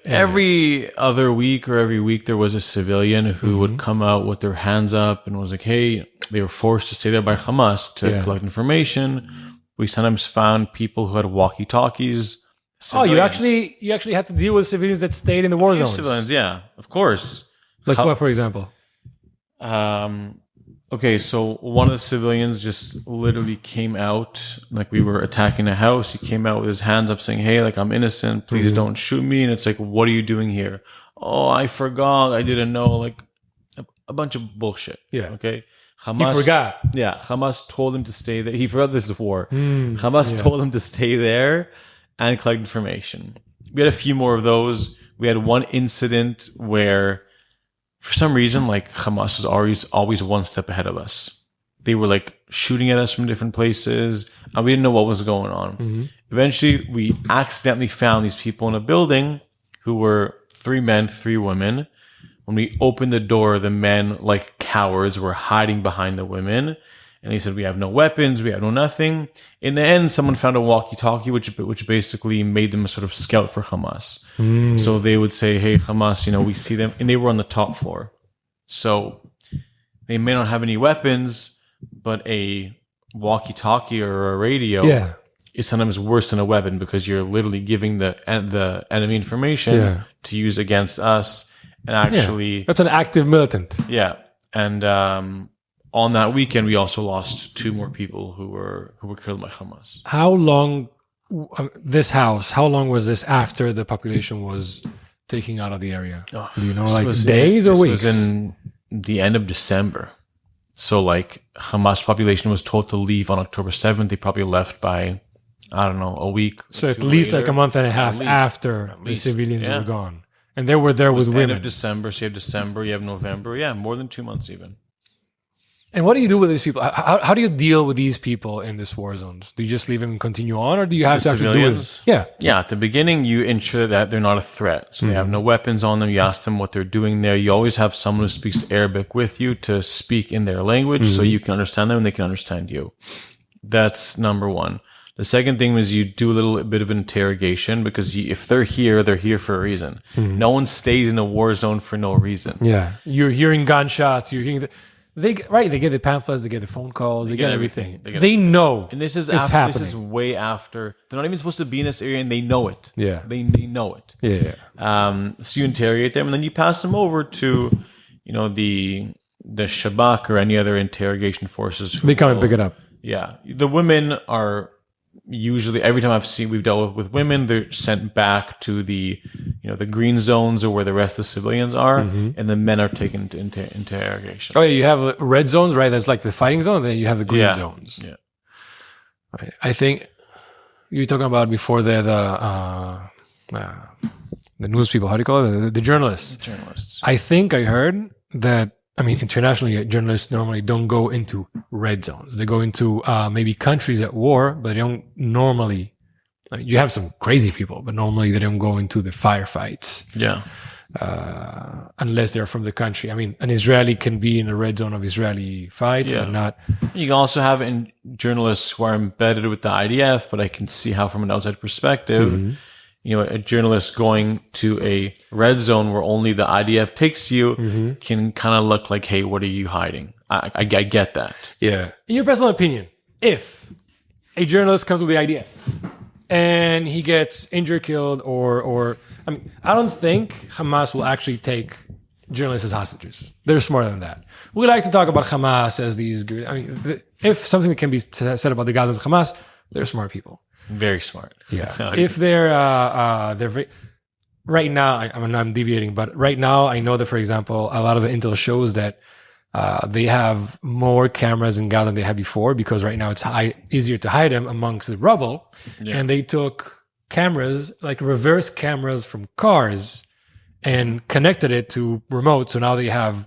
Every other week or every week, there was a civilian who would come out with their hands up and was like, hey, they were forced to stay there by Hamas to collect information. We sometimes found people who had walkie-talkies.
Civilians. Oh, you actually had to deal with civilians that stayed in the war zones.
Civilians, yeah, of course.
Like what, for example?
Okay, so one of the civilians just literally came out, like we were attacking a house. He came out with his hands up saying, hey, like I'm innocent, please don't shoot me. And it's like, what are you doing here? Oh, I forgot, I didn't know, like a bunch of bullshit.
Yeah.
Okay.
Hamas, he forgot.
Yeah, Hamas told him to stay there. He forgot this is war. Hamas told him to stay there and collect information. We had a few more of those. We had one incident where, for some reason, like Hamas was always one step ahead of us. They were like shooting at us from different places, and we didn't know what was going on. Eventually, we accidentally found these people in a building who were 3 men, 3 women. When we opened the door, the men, like cowards, were hiding behind the women. And they said, we have no weapons, we have no nothing. In the end, someone found a walkie-talkie, which basically made them a sort of scout for Hamas. So they would say, hey, Hamas, we see them. And they were on the top floor. So they may not have any weapons, but a walkie-talkie or a radio is sometimes worse than a weapon because you're literally giving the enemy information to use against us. And actually...
That's an active militant.
Yeah. And... on that weekend, we also lost 2 more people who were killed by Hamas.
How long how long was this after the population was taken out of the area? Do you know, like days or weeks?
This was in the end of December. So like Hamas population was told to leave on October 7th. They probably left by, I don't know, a week.
So at least later. Like a month and a half after the civilians were gone. And they were there with women.
End of December, so you have December, you have November. Yeah, more than 2 months even.
And what do you do with these people? How do you deal with these people in this war zones? Do you just leave them and continue on, or do you have to actually do this? Yeah.
At the beginning, you ensure that they're not a threat. So they have no weapons on them. You ask them what they're doing there. You always have someone who speaks Arabic with you to speak in their language so you can understand them and they can understand you. That's number one. The second thing is you do a little bit of interrogation because if they're here for a reason. No one stays in a war zone for no reason.
Yeah. You're hearing gunshots. You're hearing They get the pamphlets, they get the phone calls, they get everything. They know.
And this is happening. This is way after. They're not even supposed to be in this area, and they know it.
Yeah,
they know it.
Yeah.
So you interrogate them, and then you pass them over to, the the Shabak or any other interrogation forces.
They come and pick it up.
Yeah. The women are usually, every time we've dealt with women, they're sent back to the green zones or where the rest of the civilians are, and the men are taken into interrogation.
Oh yeah, you have red zones, right? That's like the fighting zone. Then you have the green zones.
Yeah.
I think you were talking about before the news people. How do you call it? The journalists.
Journalists.
I think I heard that. I mean, internationally, journalists normally don't go into red zones. They go into maybe countries at war, but they don't normally. I mean, you have some crazy people, but normally they don't go into the firefights.
Yeah.
Unless they're from the country. I mean, an Israeli can be in a red zone of Israeli fights, but not.
You can also have journalists who are embedded with the IDF, but I can see how, from an outside perspective, a journalist going to a red zone where only the IDF takes you can kind of look like, hey, what are you hiding? I get that.
Yeah. In your personal opinion, if a journalist comes with the IDF and he gets injured, killed, or I mean, I don't think Hamas will actually take journalists as hostages. They're smarter than that. We like to talk about Hamas as these good. I mean, if something that can be said about the Gazans Hamas, they're smart people.
Very smart.
Yeah. If they're right now, I'm deviating, but right now I know that, for example, a lot of the intel shows that they have more cameras in Gaza than they had before, because right now it's easier to hide them amongst the rubble. Yeah. And they took cameras, like reverse cameras from cars, and connected it to remote. So now they have,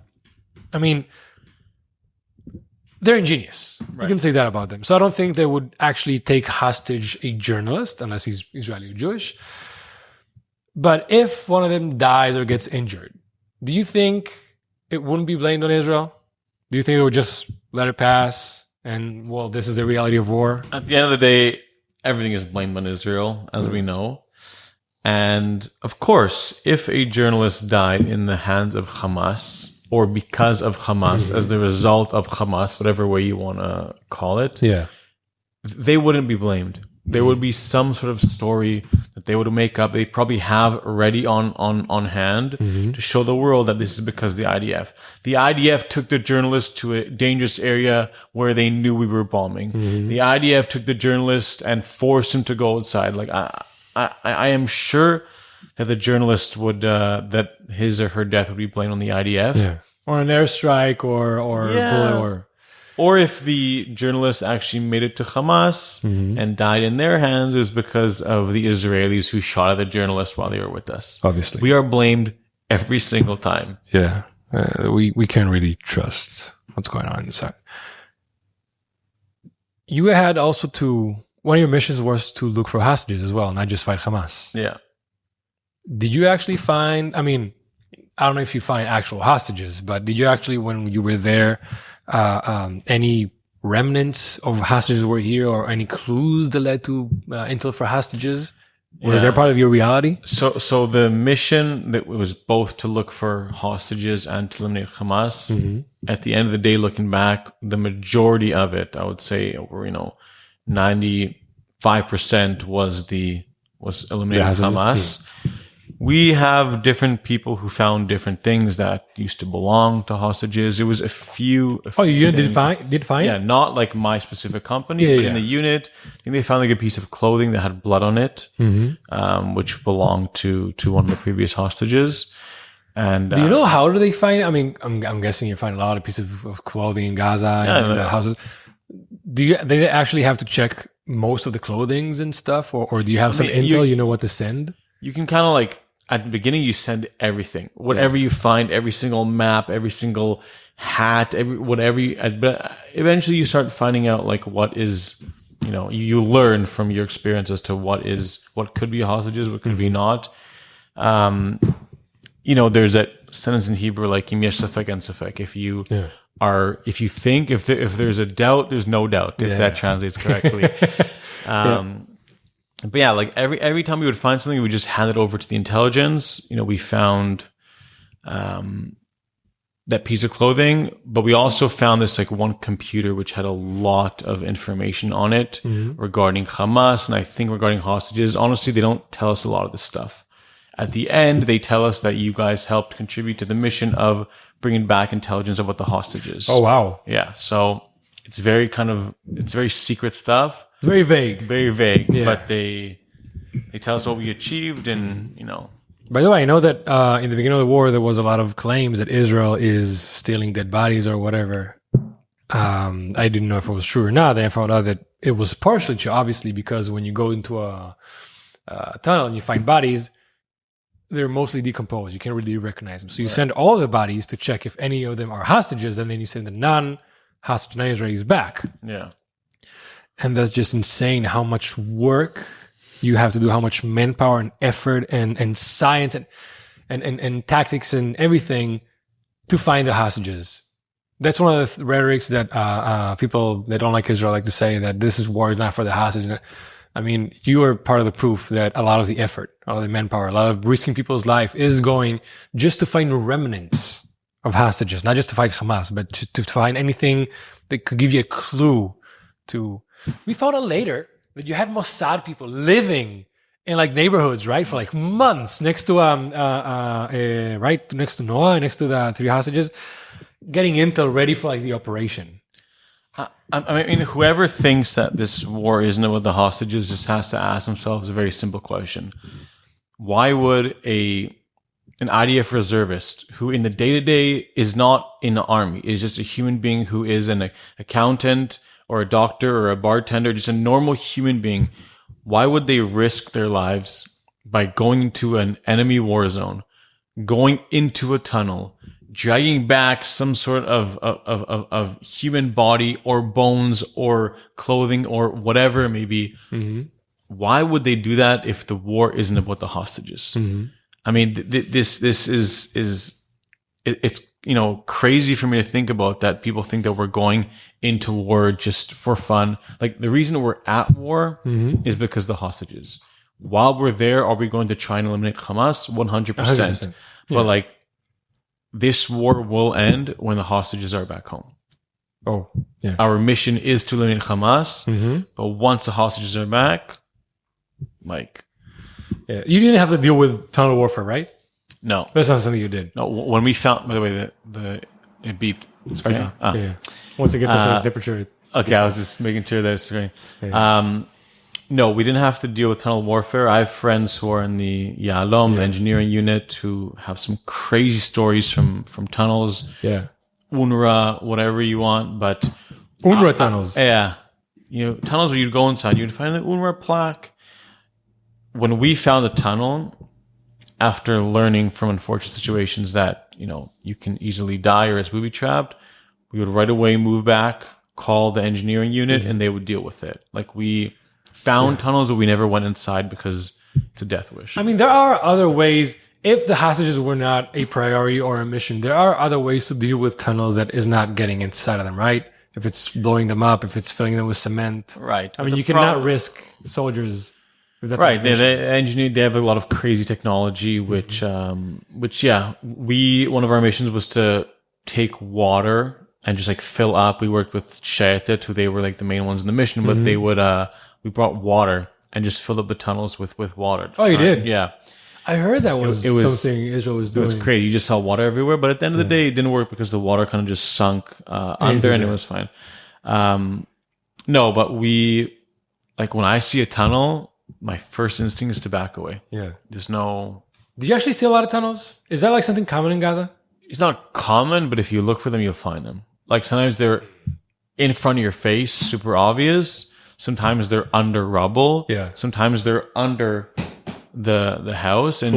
I mean, they're ingenious. Right. You can say that about them. So I don't think they would actually take hostage a journalist unless he's Israeli or Jewish. But if one of them dies or gets injured, do you think it wouldn't be blamed on Israel? Do you think they would just let it pass and, well, this is the reality of war?
At the end of the day, everything is blamed on Israel, as we know. And of course, if a journalist died in the hands of Hamas, or because of Hamas, as the result of Hamas, whatever way you want to call it, they wouldn't be blamed. There would be some sort of story that they would make up. They probably have ready on hand to show the world that this is because of the IDF. The IDF took the journalist to a dangerous area where they knew we were bombing. The IDF took the journalist and forced him to go outside. Like I am sure that the journalist would that his or her death would be blamed on the IDF,
or an airstrike,
or if the journalist actually made it to Hamas and died in their hands, it was because of the Israelis who shot at the journalist while they were with us.
Obviously,
we are blamed every single time.
Yeah, we can't really trust what's going on inside. You had also one of your missions was to look for hostages as well, not just fight Hamas.
Yeah.
Did you actually find, I mean, I don't know if you find actual hostages, but did you actually, when you were there, any remnants of hostages were here, or any clues that led to intel for hostages? Was there part of your reality?
So the mission that was both to look for hostages and to eliminate Hamas, at the end of the day, looking back, the majority of it, I would say over, 95% was eliminating Hamas. We have different people who found different things that used to belong to hostages. It was a few.
You did find?
Yeah, not like my specific company, but in the unit, I think they found like a piece of clothing that had blood on it, which belonged to one of the previous hostages. And
do you know how do they find? I mean, I'm guessing you find a lot of pieces of clothing in Gaza and the houses. They actually have to check most of the clothings and stuff, or do you have some intel? You know what to send? You
can kind of like, at the beginning, you send everything, whatever you find, every single map, every single hat, but eventually you start finding out like what is, you learn from your experience as to what could be hostages, what could be not. There's that sentence in Hebrew, like, im yesh safek en safek. If there's a doubt, there's no doubt, if that translates correctly. But yeah, like every time we would find something, we would just hand it over to the intelligence. We found that piece of clothing, but we also found this like one computer which had a lot of information on it regarding Hamas, and I think regarding hostages. Honestly, they don't tell us a lot of this stuff. at the end, they tell us that you guys helped contribute to the mission of bringing back intelligence about the hostages.
Oh, wow.
Yeah. So it's very secret stuff.
It's very vague.
Very vague. Yeah. But they tell us what we achieved and,
By the way, I know that in the beginning of the war, there was a lot of claims that Israel is stealing dead bodies or whatever. I didn't know if it was true or not. Then I found out that it was partially true, obviously, because when you go into a tunnel and you find bodies, they're mostly decomposed. You can't really recognize them. So you send all the bodies to check if any of them are hostages, and then you send the non-hostage, non-Israelis back.
Yeah.
And that's just insane how much work you have to do, how much manpower and effort and science and tactics and everything to find the hostages. That's one of the rhetorics that people that don't like Israel like to say, that this war is not for the hostage. I mean, you are part of the proof that a lot of the effort, a lot of the manpower, a lot of risking people's life is going just to find remnants of hostages, not just to fight Hamas, but to find anything that could give you a clue to. We found out later that you had Mossad people living in like neighborhoods, right, for like months next to right next to Noah, next to the 3 hostages, getting intel ready for like the operation.
I mean, whoever thinks that this war isn't about the hostages just has to ask themselves a very simple question: why would an IDF reservist who in the day-to-day is not in the army, is just a human being who is an accountant or a doctor or a bartender, just a normal human being, why would they risk their lives by going to an enemy war zone, going into a tunnel, dragging back some sort of human body or bones or clothing or whatever it may be? Mm-hmm. Why would they do that if the war isn't about the hostages? Mm-hmm. I mean, this is crazy for me to think about, that people think that we're going into war just for fun. Like, the reason we're at war is because of the hostages. While we're there, are we going to try and eliminate Hamas? 100%. Yeah. But like, this war will end when the hostages are back home.
Oh, yeah.
Our mission is to eliminate Hamas, but once the hostages are back, like...
Yeah. You didn't have to deal with tunnel warfare, right?
No.
That's not something you did.
No, when we found... By the way, it beeped. It's okay.
Yeah. Once it gets to a certain temperature...
Okay, I was just making sure that it's okay. Yeah. No, we didn't have to deal with tunnel warfare. I have friends who are in the Yalom, the engineering unit, who have some crazy stories from tunnels.
Yeah.
UNRWA, whatever you want, but...
UNRWA tunnels.
Yeah. Tunnels where you'd go inside, you'd find the UNRWA plaque. When we found the tunnel, after learning from unfortunate situations that, you can easily die or it's booby-trapped, we would right away move back, call the engineering unit, and they would deal with it. Like, we... found tunnels, but we never went inside because it's a death wish.
I mean, there are other ways. If the hostages were not a priority or a mission, there are other ways to deal with tunnels that is not getting inside of them, right? If it's blowing them up, if it's filling them with cement.
Right.
I mean, you cannot risk soldiers. If that's
right. They have a lot of crazy technology, which one of our missions was to take water and just like fill up. We worked with Shayat, who they were like the main ones in the mission, but they would, we brought water and just filled up the tunnels with water.
Oh, you did?
Yeah.
I heard that was something Israel was doing.
It was crazy. You just saw water everywhere, but at the end of the day, it didn't work because the water kind of just sunk under and it was fine. No, but when I see a tunnel, my first instinct is to back away.
Yeah.
There's no...
Do you actually see a lot of tunnels? Is that like something common in Gaza?
It's not common, but if you look for them, you'll find them. Like, sometimes they're in front of your face, super obvious. Sometimes they're under rubble.
Yeah.
Sometimes they're under the house. And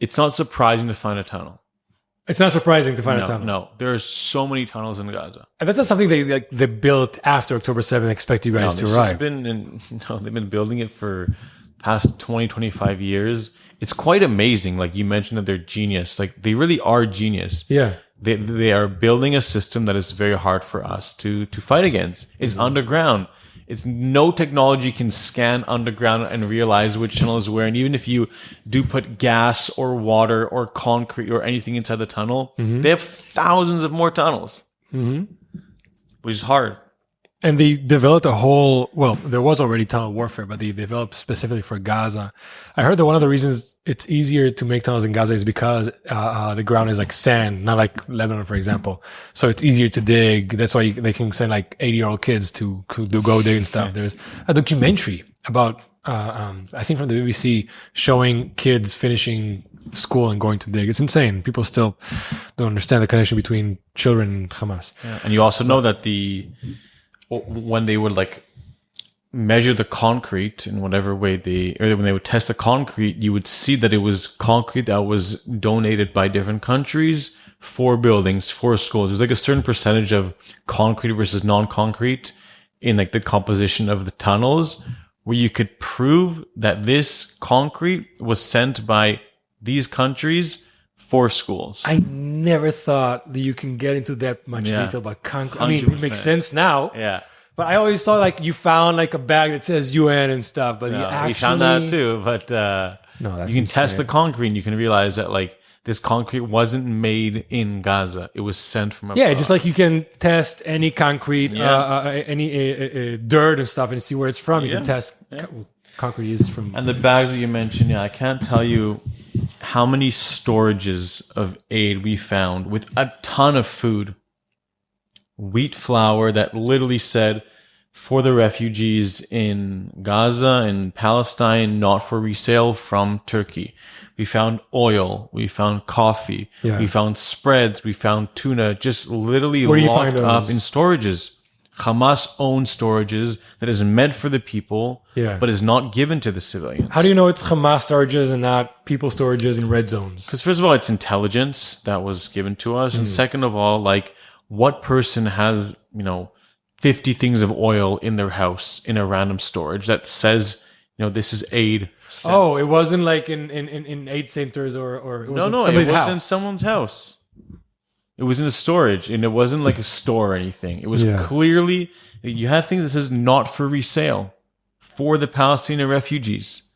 it's not surprising to find a tunnel.
It's not surprising to find a tunnel.
No, there's so many tunnels in Gaza.
And that's not something they built after October 7th, expect you guys to arrive.
They've been building it for past 20, 25 years. It's quite amazing. Like, you mentioned that they're genius. Like, they really are genius.
Yeah.
They are building a system that is very hard for us to fight against. It's underground. It's no technology can scan underground and realize which tunnel is where. And even if you do put gas or water or concrete or anything inside the tunnel, they have thousands of more tunnels, which is hard.
And they developed a whole, well, there was already tunnel warfare, but they developed specifically for Gaza. I heard that one of the reasons it's easier to make tunnels in Gaza is because the ground is like sand, not like Lebanon, for example. So it's easier to dig. That's why they can send like 80-year-old kids to go dig and stuff. There's a documentary about, I think from the BBC, showing kids finishing school and going to dig. It's insane. People still don't understand the connection between children and Hamas.
Yeah. And you also know that when they would like measure the concrete in whatever way when they would test the concrete, you would see that it was concrete that was donated by different countries for buildings, for schools. There's like a certain percentage of concrete versus non-concrete in like the composition of the tunnels where you could prove that this concrete was sent by these countries for schools.
I never thought that you can get into that much detail about concrete. I mean,
100%.
it makes sense now.
Yeah.
But I always thought like you found like a bag that says UN and stuff. But
we found that too. But
no, that's
you can
insane.
test the concrete and you can realize that like this concrete wasn't made in Gaza. It was sent from abroad.
Yeah, just like you can test any concrete, any dirt and stuff and see where it's from. You can test concrete is from.
And the bags that you mentioned, I can't tell you how many storages of aid we found with a ton of food. Wheat flour that literally said for the refugees in Gaza and Palestine, not for resale from Turkey. We found oil. We found coffee.
Yeah.
We found spreads. We found tuna, just literally locked up in storages. Hamas owned storages that is meant for the people, but is not given to the civilians.
How do you know it's Hamas storages and not people storages in red zones?
Because first of all, it's intelligence that was given to us. And second of all, like, what person has, 50 things of oil in their house in a random storage that says, this is aid sent?
Oh, it wasn't like in aid centers or it was somebody's
it was
house.
in someone's house. It was in a storage, and it wasn't like a store or anything. It was clearly, you have things that says not for resale for the Palestinian refugees.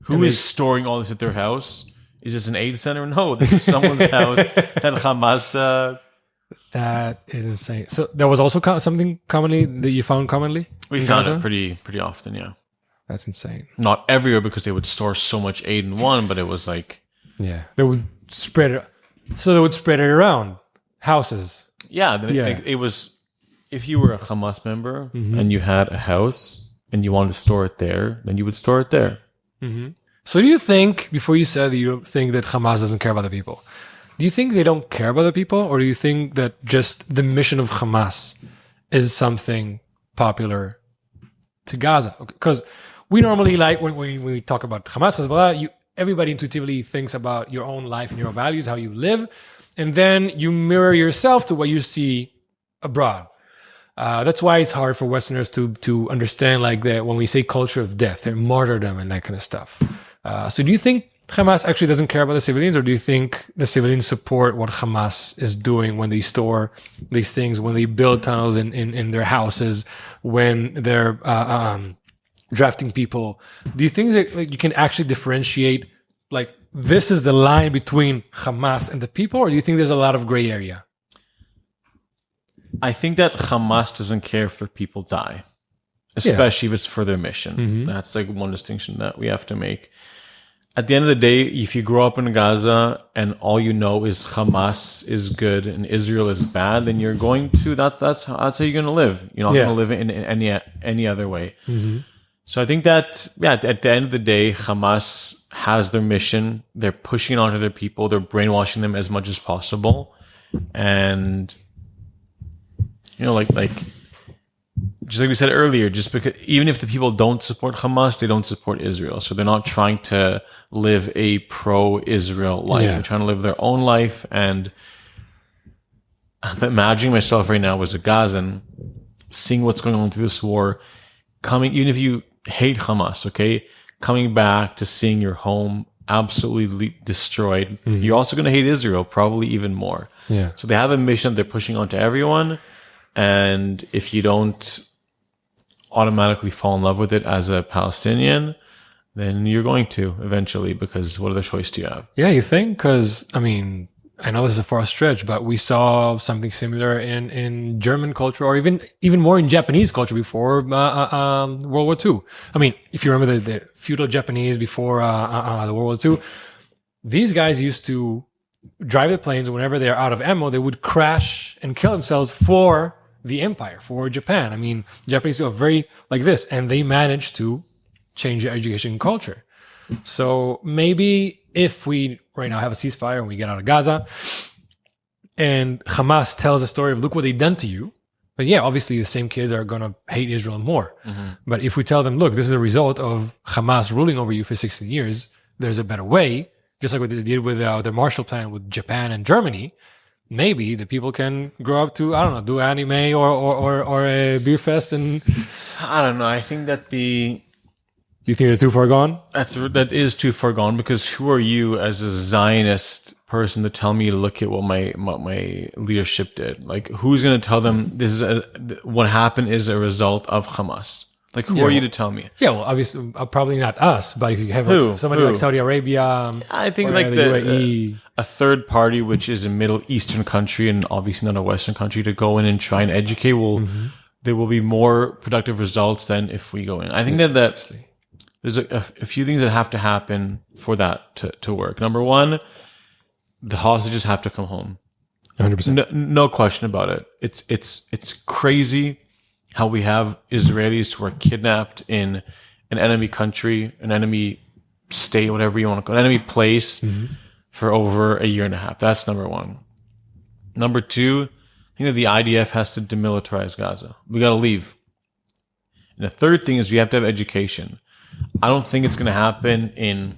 Who is storing all this at their house? Is this an aid center? No, this is someone's house that Hamas...
That is insane. So there was also something commonly that you found commonly?
We found it pretty often, yeah.
That's insane.
Not everywhere because they would store so much aid in one, but it was like...
Yeah, they would spread it. So they would spread it around houses.
Yeah, it was... If you were a Hamas member and you had a house and you wanted to store it there, then you would store it there.
Mm-hmm. So do you think, before you said that you don't think that Hamas doesn't care about the people, do you think they don't care about the people, or do you think that just the mission of Hamas is something popular to Gaza? Because we normally, like, when we talk about Hamas, Hezbollah, everybody intuitively thinks about your own life and your values, how you live, and then you mirror yourself to what you see abroad. That's why it's hard for Westerners to understand, like, that when we say culture of death and martyrdom and that kind of stuff. So do you think Hamas actually doesn't care about the civilians, or do you think the civilians support what Hamas is doing when they store these things, when they build tunnels in their houses, when they're drafting people? Do you think that you can actually differentiate, like, this is the line between Hamas and the people, or do you think there's a lot of gray area?
I think that Hamas doesn't care if their people die, especially if it's for their mission. Mm-hmm. That's like one distinction that we have to make. At the end of the day, if you grow up in Gaza and all you know is Hamas is good and Israel is bad, then you're going to that's how you're going to live. You're not going to live in any other way. Mm-hmm. So I think that at the end of the day, Hamas has their mission. They're pushing it onto their people. They're brainwashing them as much as possible, and like just like we said earlier, just because even if the people don't support Hamas, they don't support Israel. So they're not trying to live a pro-Israel life. They're trying to live their own life. And I'm imagining myself right now as a Gazan, seeing what's going on through this war, even if you hate Hamas, coming back to seeing your home absolutely destroyed. Mm-hmm. You're also going to hate Israel, probably even more. Yeah. So they have a mission that they're pushing onto everyone. And if you don't automatically fall in love with it as a Palestinian, then you're going to eventually, because what other choice do you have?
Yeah, you think? Because, I mean, I know this is a far stretch, but we saw something similar in German culture, or even more in Japanese culture before World War II. I mean, if you remember the feudal Japanese before the World War II, these guys used to drive the planes whenever they're out of ammo. They would crash and kill themselves for the empire, for Japan. I mean, Japanese are very like this, and they managed to change the education culture. So maybe if we right now have a ceasefire and we get out of Gaza and Hamas tells a story of look what they've done to you, but yeah, obviously the same kids are going to hate Israel more. Mm-hmm. But if we tell them, look, this is a result of Hamas ruling over you for 16 years, there's a better way, just like what they did with the Marshall Plan with Japan and Germany, maybe the people can grow up to, I don't know, do anime or a beer fest. And
I don't know. I think that
you think it's too far gone?
That is too far gone, because who are you as a Zionist person to tell me to look at what my leadership did? Like, who's going to tell them this is what happened is a result of Hamas? Like, who are you to tell me?
Yeah, well, obviously, probably not us, but if you have somebody like Saudi Arabia,
I think like the UAE, a third party, which is a Middle Eastern country and obviously not a Western country, to go in and try and educate, there will be more productive results than if we go in. I think that there's a few things that have to happen for that to work. Number one, the hostages have to come home.
100%.
No question about it. It's crazy how we have Israelis who are kidnapped in an enemy country, an enemy state, whatever you want to call it, an enemy place for over a year and a half. That's number one. Number two, I think that the IDF has to demilitarize Gaza. We got to leave. And the third thing is we have to have education. I don't think it's going to happen in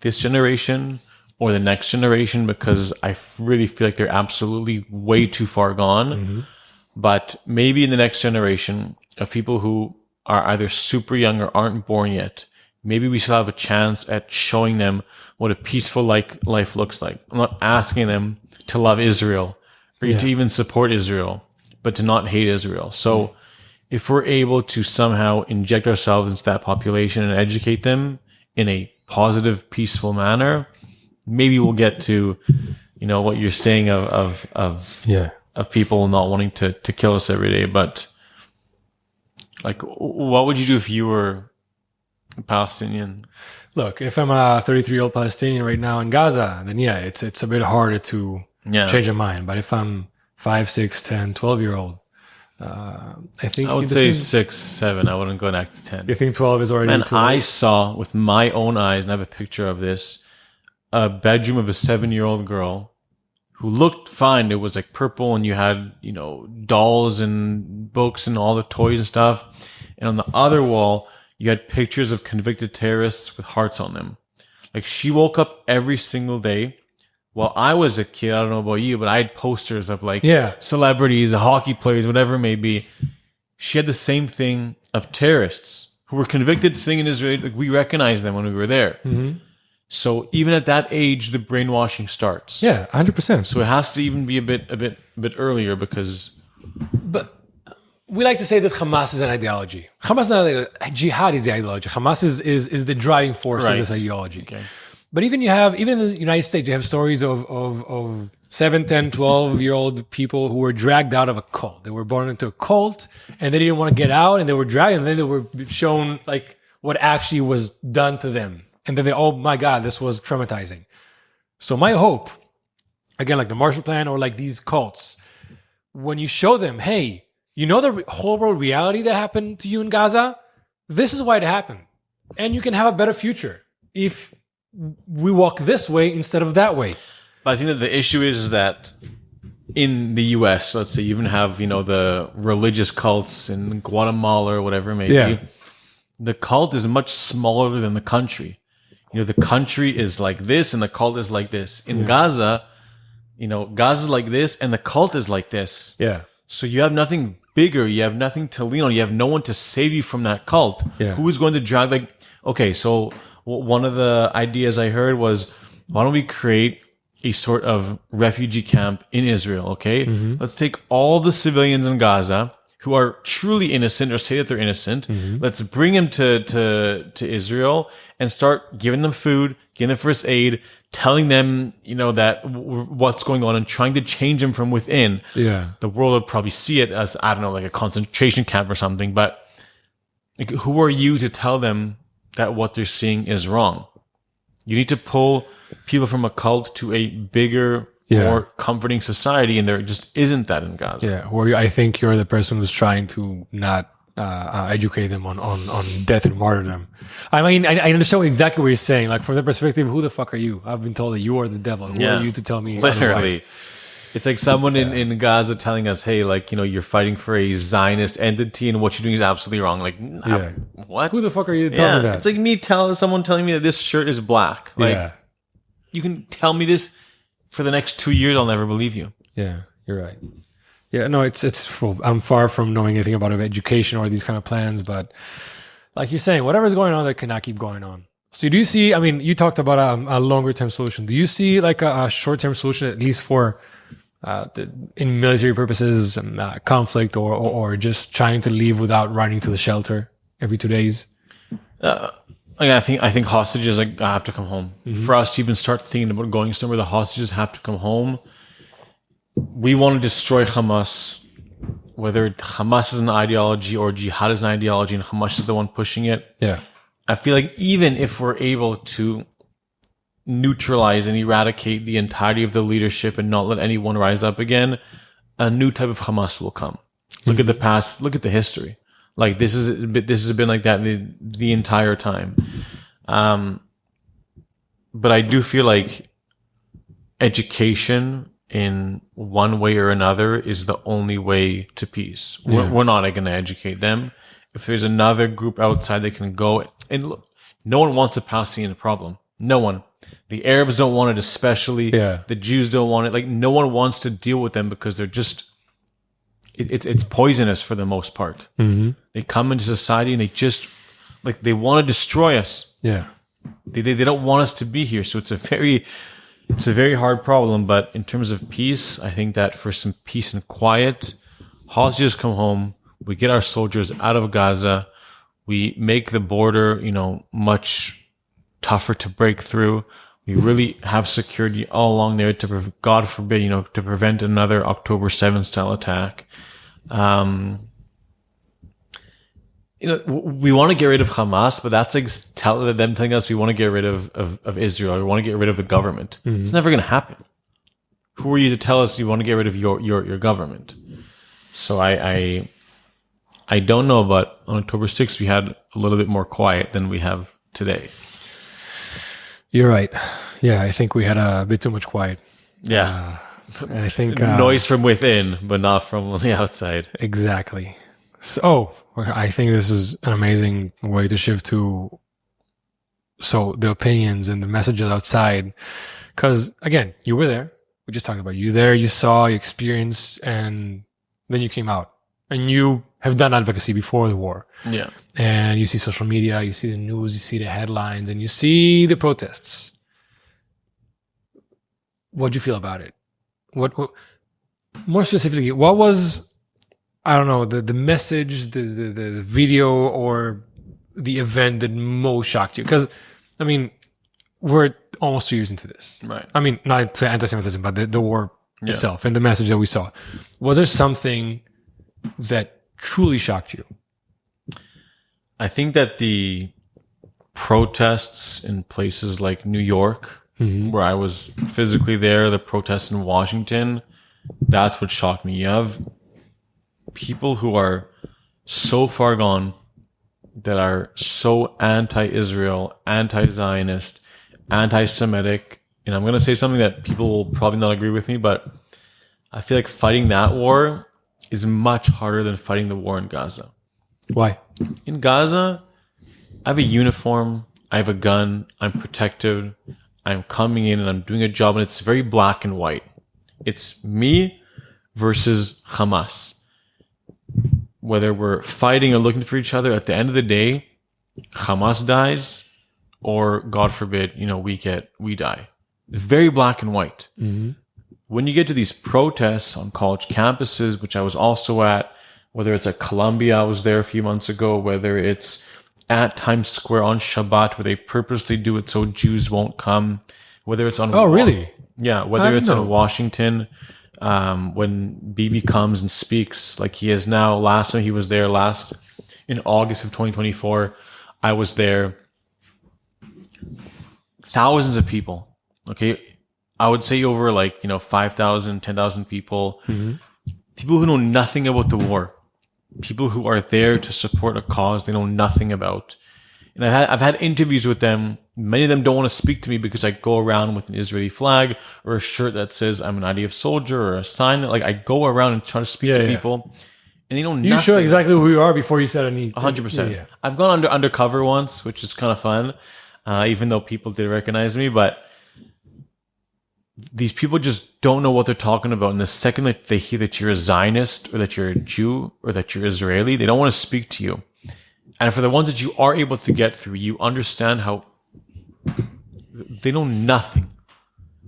this generation or the next generation, because I really feel like they're absolutely way too far gone. Mm-hmm. But maybe in the next generation of people who are either super young or aren't born yet, maybe we still have a chance at showing them what a peaceful life looks like. I'm not asking them to love Israel or to even support Israel, but to not hate Israel. So if we're able to somehow inject ourselves into that population and educate them in a positive, peaceful manner, maybe we'll get to, what you're saying of people not wanting to kill us every day. But like, what would you do if you were a Palestinian?
Look, if I'm a 33-year-old Palestinian right now in Gaza, then it's a bit harder to change your mind. But if I'm 5, 6, 10, 12-year-old, I think
I would say 6, 7. I wouldn't go back to 10.
You think 12 is already
and
too
I
late?
saw with my own eyes, and I have a picture of this, a bedroom of a 7-year-old girl who looked fine. It was like purple, and you had, dolls and books and all the toys and stuff. And on the other wall, you had pictures of convicted terrorists with hearts on them. Like, she woke up every single day. Well, I was a kid, I don't know about you, but I had posters of celebrities, hockey players, whatever it may be. She had the same thing of terrorists who were convicted sitting in Israel. Like, we recognized them when we were there. Mm-hmm. So even at that age, the brainwashing starts.
Yeah, 100%.
So it has to even be a bit earlier, because.
But we like to say that Hamas is an ideology. Hamas is not an ideology. Jihad is the ideology. Hamas is the driving force of this ideology. Okay. But even in the United States, you have stories of 7, 10, 12-year-old people who were dragged out of a cult. They were born into a cult, and they didn't want to get out, and they were dragged, and then they were shown like what actually was done to them. And then oh my God, this was traumatizing. So my hope, again, like the Marshall Plan or like these cults, when you show them, hey, the whole world reality that happened to you in Gaza, this is why it happened. And you can have a better future if we walk this way instead of that way.
But I think that the issue is that in the US, let's say, you even have, the religious cults in Guatemala or whatever it may be. The cult is much smaller than the country. The country is like this and the cult is like this. In Gaza, Gaza is like this and the cult is like this.
Yeah.
So you have nothing bigger. You have nothing to lean on. You have no one to save you from that cult. Yeah. Who is going to drag, so one of the ideas I heard was, why don't we create a sort of refugee camp in Israel, okay? Mm-hmm. Let's take all the civilians in Gaza who are truly innocent or say that they're innocent. Let's bring them to Israel and start giving them food, giving them first aid, telling them, that what's going on and trying to change them from within.
Yeah.
The world would probably see it as, I don't know, like a concentration camp or something. But like, who are you to tell them that what they're seeing is wrong? You need to pull people from a cult to a bigger, more comforting society, and there just isn't that in Gaza.
Yeah, or I think you're the person who's trying to not educate them on death and martyrdom. I mean, I understand exactly what you're saying. Like, from the perspective, who the fuck are you? I've been told that you are the devil. Who are you to tell me
literally
otherwise?
It's like someone in Gaza telling us, hey, like, you're fighting for a Zionist entity and what you're doing is absolutely wrong. Like, what?
Who the fuck are you to tell me that?
It's like someone telling me that this shirt is black. Like, you can tell me this for the next 2 years, I'll never believe you.
Yeah, you're right. Yeah, no, I'm far from knowing anything about education or these kind of plans, but like you're saying, whatever's going on, that cannot keep going on. So do you see, I mean, you talked about a longer term solution. Do you see like a short term solution, at least for in military purposes, conflict or just trying to leave without running to the shelter every 2 days?
I think hostages have to come home. For us to even start thinking about going somewhere, the hostages have to come home. We want to destroy Hamas, whether Hamas is an ideology or jihad is an ideology and Hamas is the one pushing it.
Yeah.
I feel like even if we're able to neutralize and eradicate the entirety of the leadership and not let anyone rise up again, a new type of Hamas will come. Look at the past, look at the history. Like, this has been like that the entire time. But I do feel like education in one way or another is the only way to peace. We're not going to educate them. If there's another group outside that can go, and look, no one wants a Palestinian problem. No one. The Arabs don't want it, especially. The Jews don't want it. Like, no one wants to deal with them because they're just, it's poisonous for the most part. They come into society and they just, like, they want to destroy us. They don't want us to be here. So it's a very hard problem. But in terms of peace, I think that for some peace and quiet, hostages come home. We get our soldiers out of Gaza. We make the border, much tougher to break through. We really have security all along there to, God forbid, to prevent another October 7th style attack. We want to get rid of Hamas, but that's like them telling us we want to get rid of Israel, or we want to get rid of the government. It's never going to happen. Who are you to tell us you want to get rid of your government? So I don't know, but on October 6th, we had a little bit more quiet than we have today.
You're right. Yeah, I think we had a bit too much quiet.
Yeah.
And I think
noise from within, but not from the outside.
Exactly. So I think this is an amazing way to shift to the opinions and the messages outside. Because again, you were there. We just talked about you there. You saw, you experienced, and then you came out. And you have done advocacy before the war. Yeah. And you see social media, you see the news, you see the headlines, and you see the protests. What do you feel about it? What more specifically, what was, I don't know, the message, the video, or the event that most shocked you? Because, I mean, we're almost 2 years into this. Right. I mean, not into anti-Semitism, but the war itself and the message that we saw. Was there something that truly shocked you?
I think that the protests in places like New York, where I was physically there, the protests in Washington, that's what shocked me. You have people who are so far gone, that are so anti-Israel, anti-Zionist, anti-Semitic. And I'm going to say something that people will probably not agree with me, but I feel like fighting that war is much harder than fighting the war in Gaza.
Why?
In Gaza, I have a uniform, I have a gun, I'm protected, I'm coming in and I'm doing a job, and it's very black and white. It's me versus Hamas. Whether we're fighting or looking for each other, at the end of the day, Hamas dies, or God forbid, we die. It's very black and white. When you get to these protests on college campuses, which I was also at, whether it's at Columbia, I was there a few months ago, whether it's at Times Square on Shabbat, where they purposely do it so Jews won't come, whether it's on...
really?
Yeah, whether it's in Washington, when Bibi comes and speaks like he is now. Last time he was there, in August of 2024, I was there. Thousands of people, okay? I would say over 5,000, 10,000 people. People who know nothing about the war. People who are there to support a cause they know nothing about. And I've had interviews with them. Many of them don't want to speak to me because I go around with an Israeli flag or a shirt that says I'm an IDF soldier or a sign. Like, I go around and try to speak to people, and they know nothing.
You show exactly who you are before you said any.
100%. Yeah. I've gone undercover once, which is kind of fun, even though people did recognize me. But these people just don't know what they're talking about. And the second that they hear that you're a Zionist or that you're a Jew or that you're Israeli, they don't want to speak to you. And for the ones that you are able to get through, you understand how they know nothing.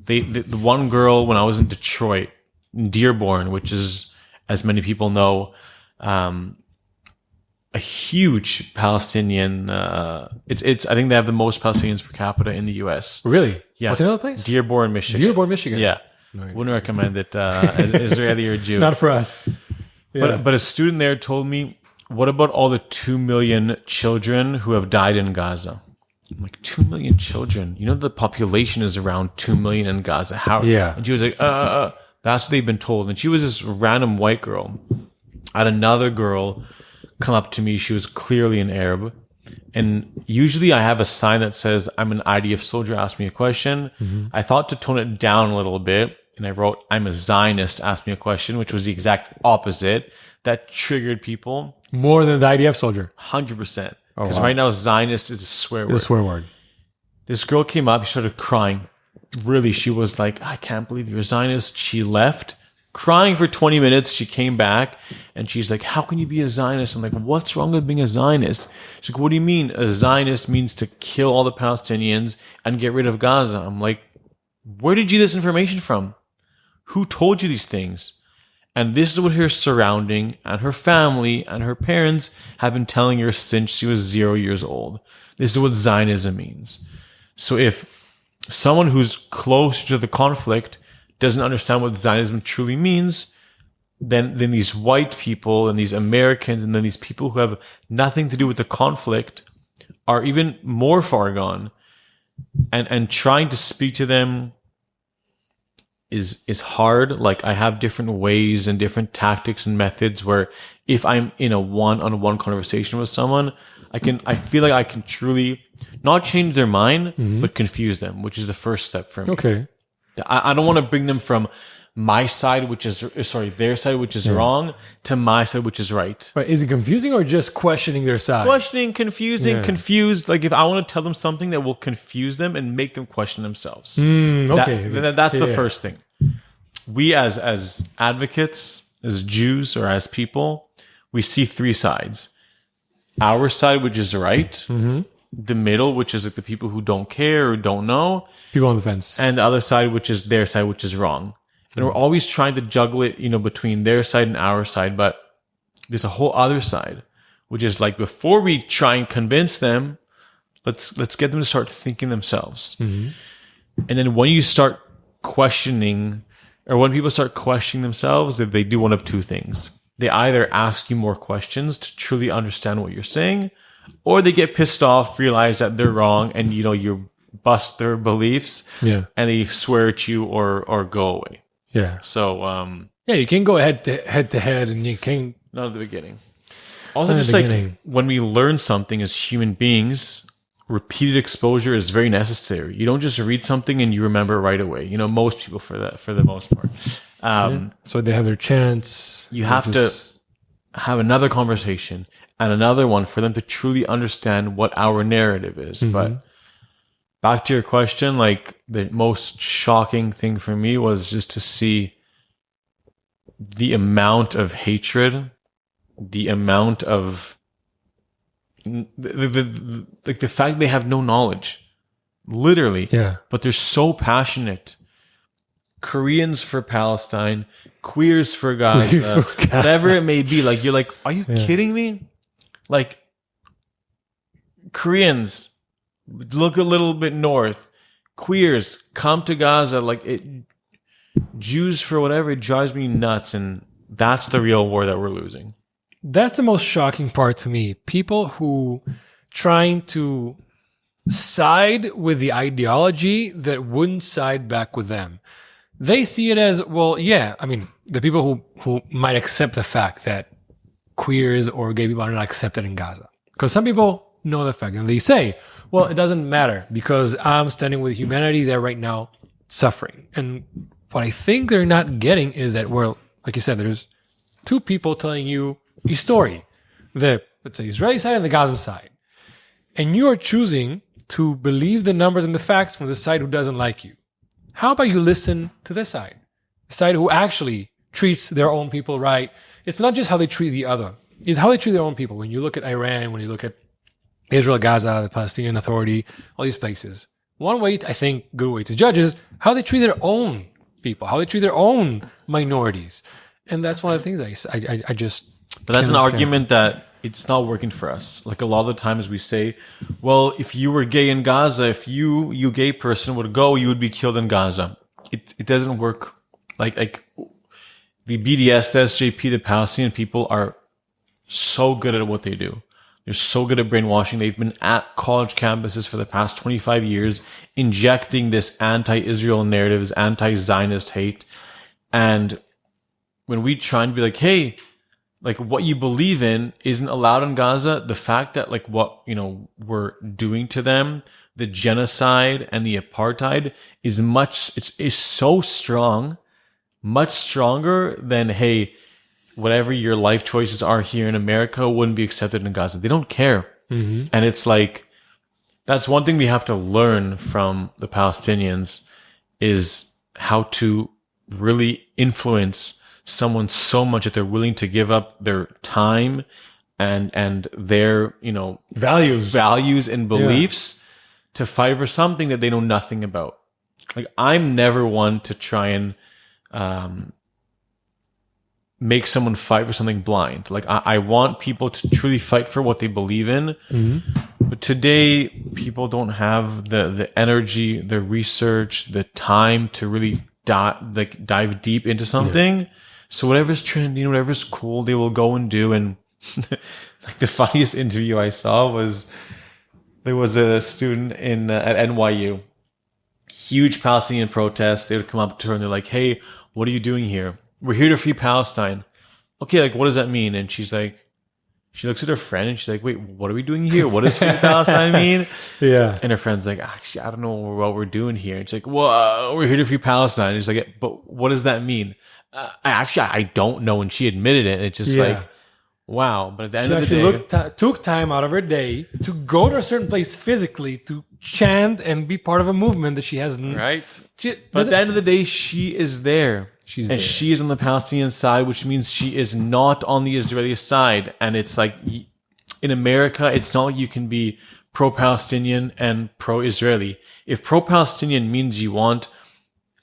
The one girl, when I was in Detroit, in Dearborn, which is, as many people know, a huge Palestinian. It's I think they have the most Palestinians per capita in the U.S.
Really?
Yeah.
What's another place?
Dearborn, Michigan.
Dearborn, Michigan.
Yeah. Wouldn't recommend it as Israeli or Jew.
Not for us. Yeah.
But a student there told me, what about all the 2 million children who have died in Gaza? I'm like, 2 million children? You know, the population is around 2 million in Gaza. How?
Yeah.
And she was like, that's what they've been told. And she was this random white girl. I had another girl come up to me. She was clearly an Arab. And usually I have a sign that says, I'm an IDF soldier, ask me a question. I thought to tone it down a little bit. And I wrote, I'm a Zionist, ask me a question, which was the exact opposite. That triggered people.
More than the IDF soldier.
100%. Because right now, Zionist is a swear word.
It's a swear word.
This girl came up, she started crying. Really, she was like, I can't believe you're a Zionist. She left, crying for 20 minutes. She came back, and she's like, how can you be a Zionist? I'm like, what's wrong with being a Zionist? She's like, what do you mean? A Zionist means to kill all the Palestinians and get rid of Gaza. I'm like, where did you get this information from? Who told you these things? And this is what her surrounding and her family and her parents have been telling her since she was 0 years old. This is what Zionism means. So if someone who's close to the conflict doesn't understand what Zionism truly means, then these white people and these Americans and then these people who have nothing to do with the conflict are even more far gone. And trying to speak to them is hard. Like, I have different ways and different tactics and methods where if I'm in a one-on-one conversation with someone, I feel like I can truly not change their mind, but confuse them, which is the first step for me.
Okay.
I don't want to bring them from my side, their side, which is wrong, to my side, which is right.
Right. Is it confusing or just questioning their side?
Questioning, confusing, confused. Like, if I want to tell them something that will confuse them and make them question themselves.
Okay.
That's the first thing. We as advocates, as Jews, or as people, we see three sides. Our side, which is right. The middle, which is like the people who don't care or don't know.
People on the fence.
And the other side, which is their side, which is wrong. And we're always trying to juggle it, between their side and our side. But there's a whole other side, which is like, before we try and convince them, let's get them to start thinking themselves. And then when you start questioning, or when people start questioning themselves, they do one of two things. They either ask you more questions to truly understand what you're saying, or they get pissed off, realize that they're wrong, and you bust their beliefs, and they swear at you or go away.
Yeah.
So
you can go head to head, and you can
not at the beginning. Also, just like when we learn something as human beings, repeated exposure is very necessary. You don't just read something and you remember right away. Most people for the most part.
So they have their chance.
You have to have another conversation and another one for them to truly understand what our narrative is. But back to your question, like, the most shocking thing for me was just to see the amount of hatred, the amount of the fact they have no knowledge, literally.
Yeah.
But they're so passionate Koreans for Palestine, queers for Gaza, whatever it may be. Like, you're like, are you kidding me? Like, Koreans, look a little bit north. Queers, come to Gaza. Like, Jews for whatever, it drives me nuts. And that's the real war that we're losing.
That's the most shocking part to me. People who trying to side with the ideology that wouldn't side back with them. They see it as, well, yeah, I mean, the people who might accept the fact that queers or gay people are not accepted in Gaza. Because some people know the fact and they say, well, it doesn't matter because I'm standing with humanity. They're right now suffering. And what I think they're not getting is that, well, like you said, there's two people telling you a story. The, let's say, Israeli side and the Gaza side. And you are choosing to believe the numbers and the facts from the side who doesn't like you. How about you listen to this side? The side who actually treats their own people right. It's not just how they treat the other. It's how they treat their own people. When you look at Iran, when you look at Israel, Gaza, the Palestinian Authority, all these places. One way, I think, good way to judge is how they treat their own people, how they treat their own minorities. And that's one of the things that I just
But that's an argument that it's not working for us. Like, a lot of the times we say, well, if you were gay in Gaza, if you gay person would go, you would be killed in Gaza. It doesn't work. Like the BDS, the SJP, the Palestinian people are so good at what they do. They're so good at brainwashing. They've been at college campuses for the past 25 years, injecting this anti-Israel narrative, this anti-Zionist hate. And when we try and be like, hey, like, what you believe in isn't allowed in Gaza, the fact that, like, what, we're doing to them, the genocide and the apartheid is so strong, much stronger than, hey, whatever your life choices are here in America wouldn't be accepted in Gaza. They don't care. Mm-hmm. And it's like, that's one thing we have to learn from the Palestinians is how to really influence someone so much that they're willing to give up their time and their, values and beliefs to fight for something that they know nothing about. Like, I'm never one to try and make someone fight for something blind. Like, I want people to truly fight for what they believe in. Mm-hmm. But today, people don't have the energy, the research, the time to really dive deep into something. Yeah. So whatever's trending, whatever's cool, they will go and do. And like, the funniest interview I saw was, there was a student at NYU, huge Palestinian protest. They would come up to her and they're like, hey, what are you doing here? We're here to free Palestine. Okay, like, what does that mean? And she's like, she looks at her friend and she's like, wait, what are we doing here? What does free Palestine mean? Yeah. And her friend's like, actually, I don't know what we're doing here. And she's like, well, we're here to free Palestine. And she's like, but what does that mean? I don't know. And she admitted it. And it's just like, wow. But at the end of the day,
took time out of her day to go to a certain place physically to chant and be part of a movement that she hasn't.
Right. But at the end of the day, she is there. She is on the Palestinian side, which means she is not on the Israeli side. And it's like, in America, it's not like you can be pro-Palestinian and pro-Israeli. If pro-Palestinian means you want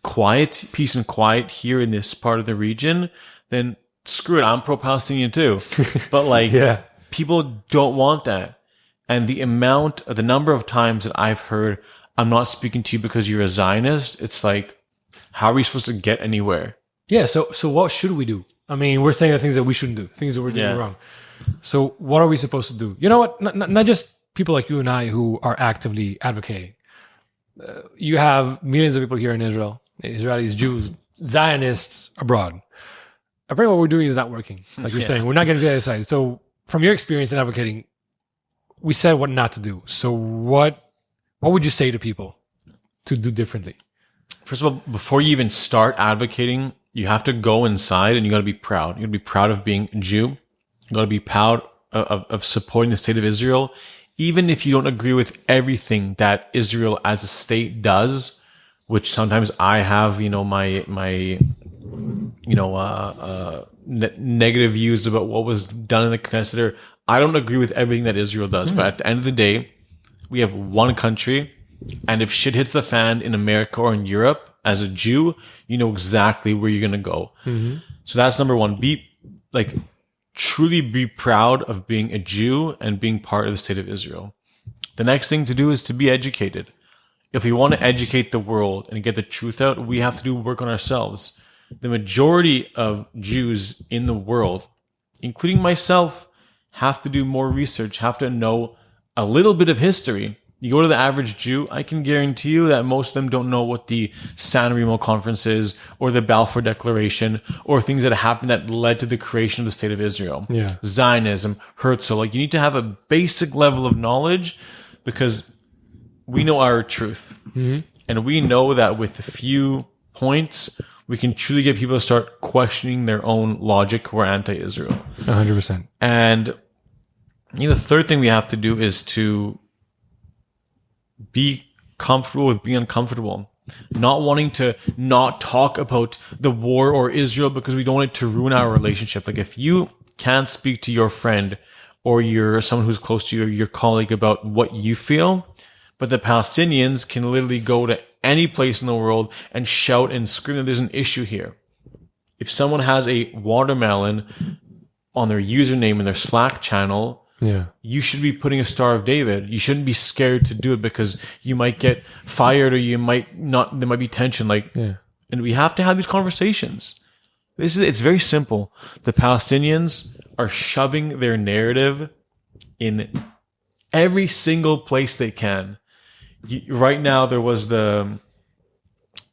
quiet, peace and quiet here in this part of the region, then screw it, I'm pro-Palestinian too. But like, people don't want that. And the number of times that I've heard, I'm not speaking to you because you're a Zionist, it's like, how are we supposed to get anywhere?
Yeah, so what should we do? I mean, we're saying the things that we shouldn't do, things that we're doing wrong. So what are we supposed to do? You know what? Not just people like you and I who are actively advocating. You have millions of people here in Israel, Israelis, Jews, Zionists abroad. Apparently what we're doing is not working. Like you're saying, we're not getting to the other side. So from your experience in advocating, we said what not to do. So what would you say to people to do differently?
First of all, before you even start advocating, you have to go inside and you got to be proud. You got to be proud of being a Jew. You got to be proud of supporting the state of Israel. Even if you don't agree with everything that Israel as a state does, which sometimes I have, my negative views about what was done in the Knesset, or I don't agree with everything that Israel does. But at the end of the day, we have one country. And if shit hits the fan in America or in Europe, as a Jew, you know exactly where you're going to go. So that's number one. Truly be proud of being a Jew and being part of the state of Israel. The next thing to do is to be educated. If we want to educate the world and get the truth out, we have to do work on ourselves. The majority of Jews in the world, including myself, have to do more research, have to know a little bit of history. You go to the average Jew, I can guarantee you that most of them don't know what the San Remo Conference is, or the Balfour Declaration, or things that happened that led to the creation of the State of Israel.
Yeah.
Zionism, Herzl. Like, you need to have a basic level of knowledge, because we know our truth. And we know that with a few points, we can truly get people to start questioning their own logic who are anti-Israel.
100%.
And the third thing we have to do is to be comfortable with being uncomfortable. Not wanting to not talk about the war or Israel because we don't want it to ruin our relationship. Like, if you can't speak to your friend or someone who's close to you or your colleague about what you feel, but the Palestinians can literally go to any place in the world and shout and scream that there's an issue here. If someone has a watermelon on their username in their Slack channel, you should be putting a Star of David. You shouldn't be scared to do it because you might get fired or you might not, there might be tension. And we have to have these conversations. It's very simple. The Palestinians are shoving their narrative in every single place they can. Right now, there was the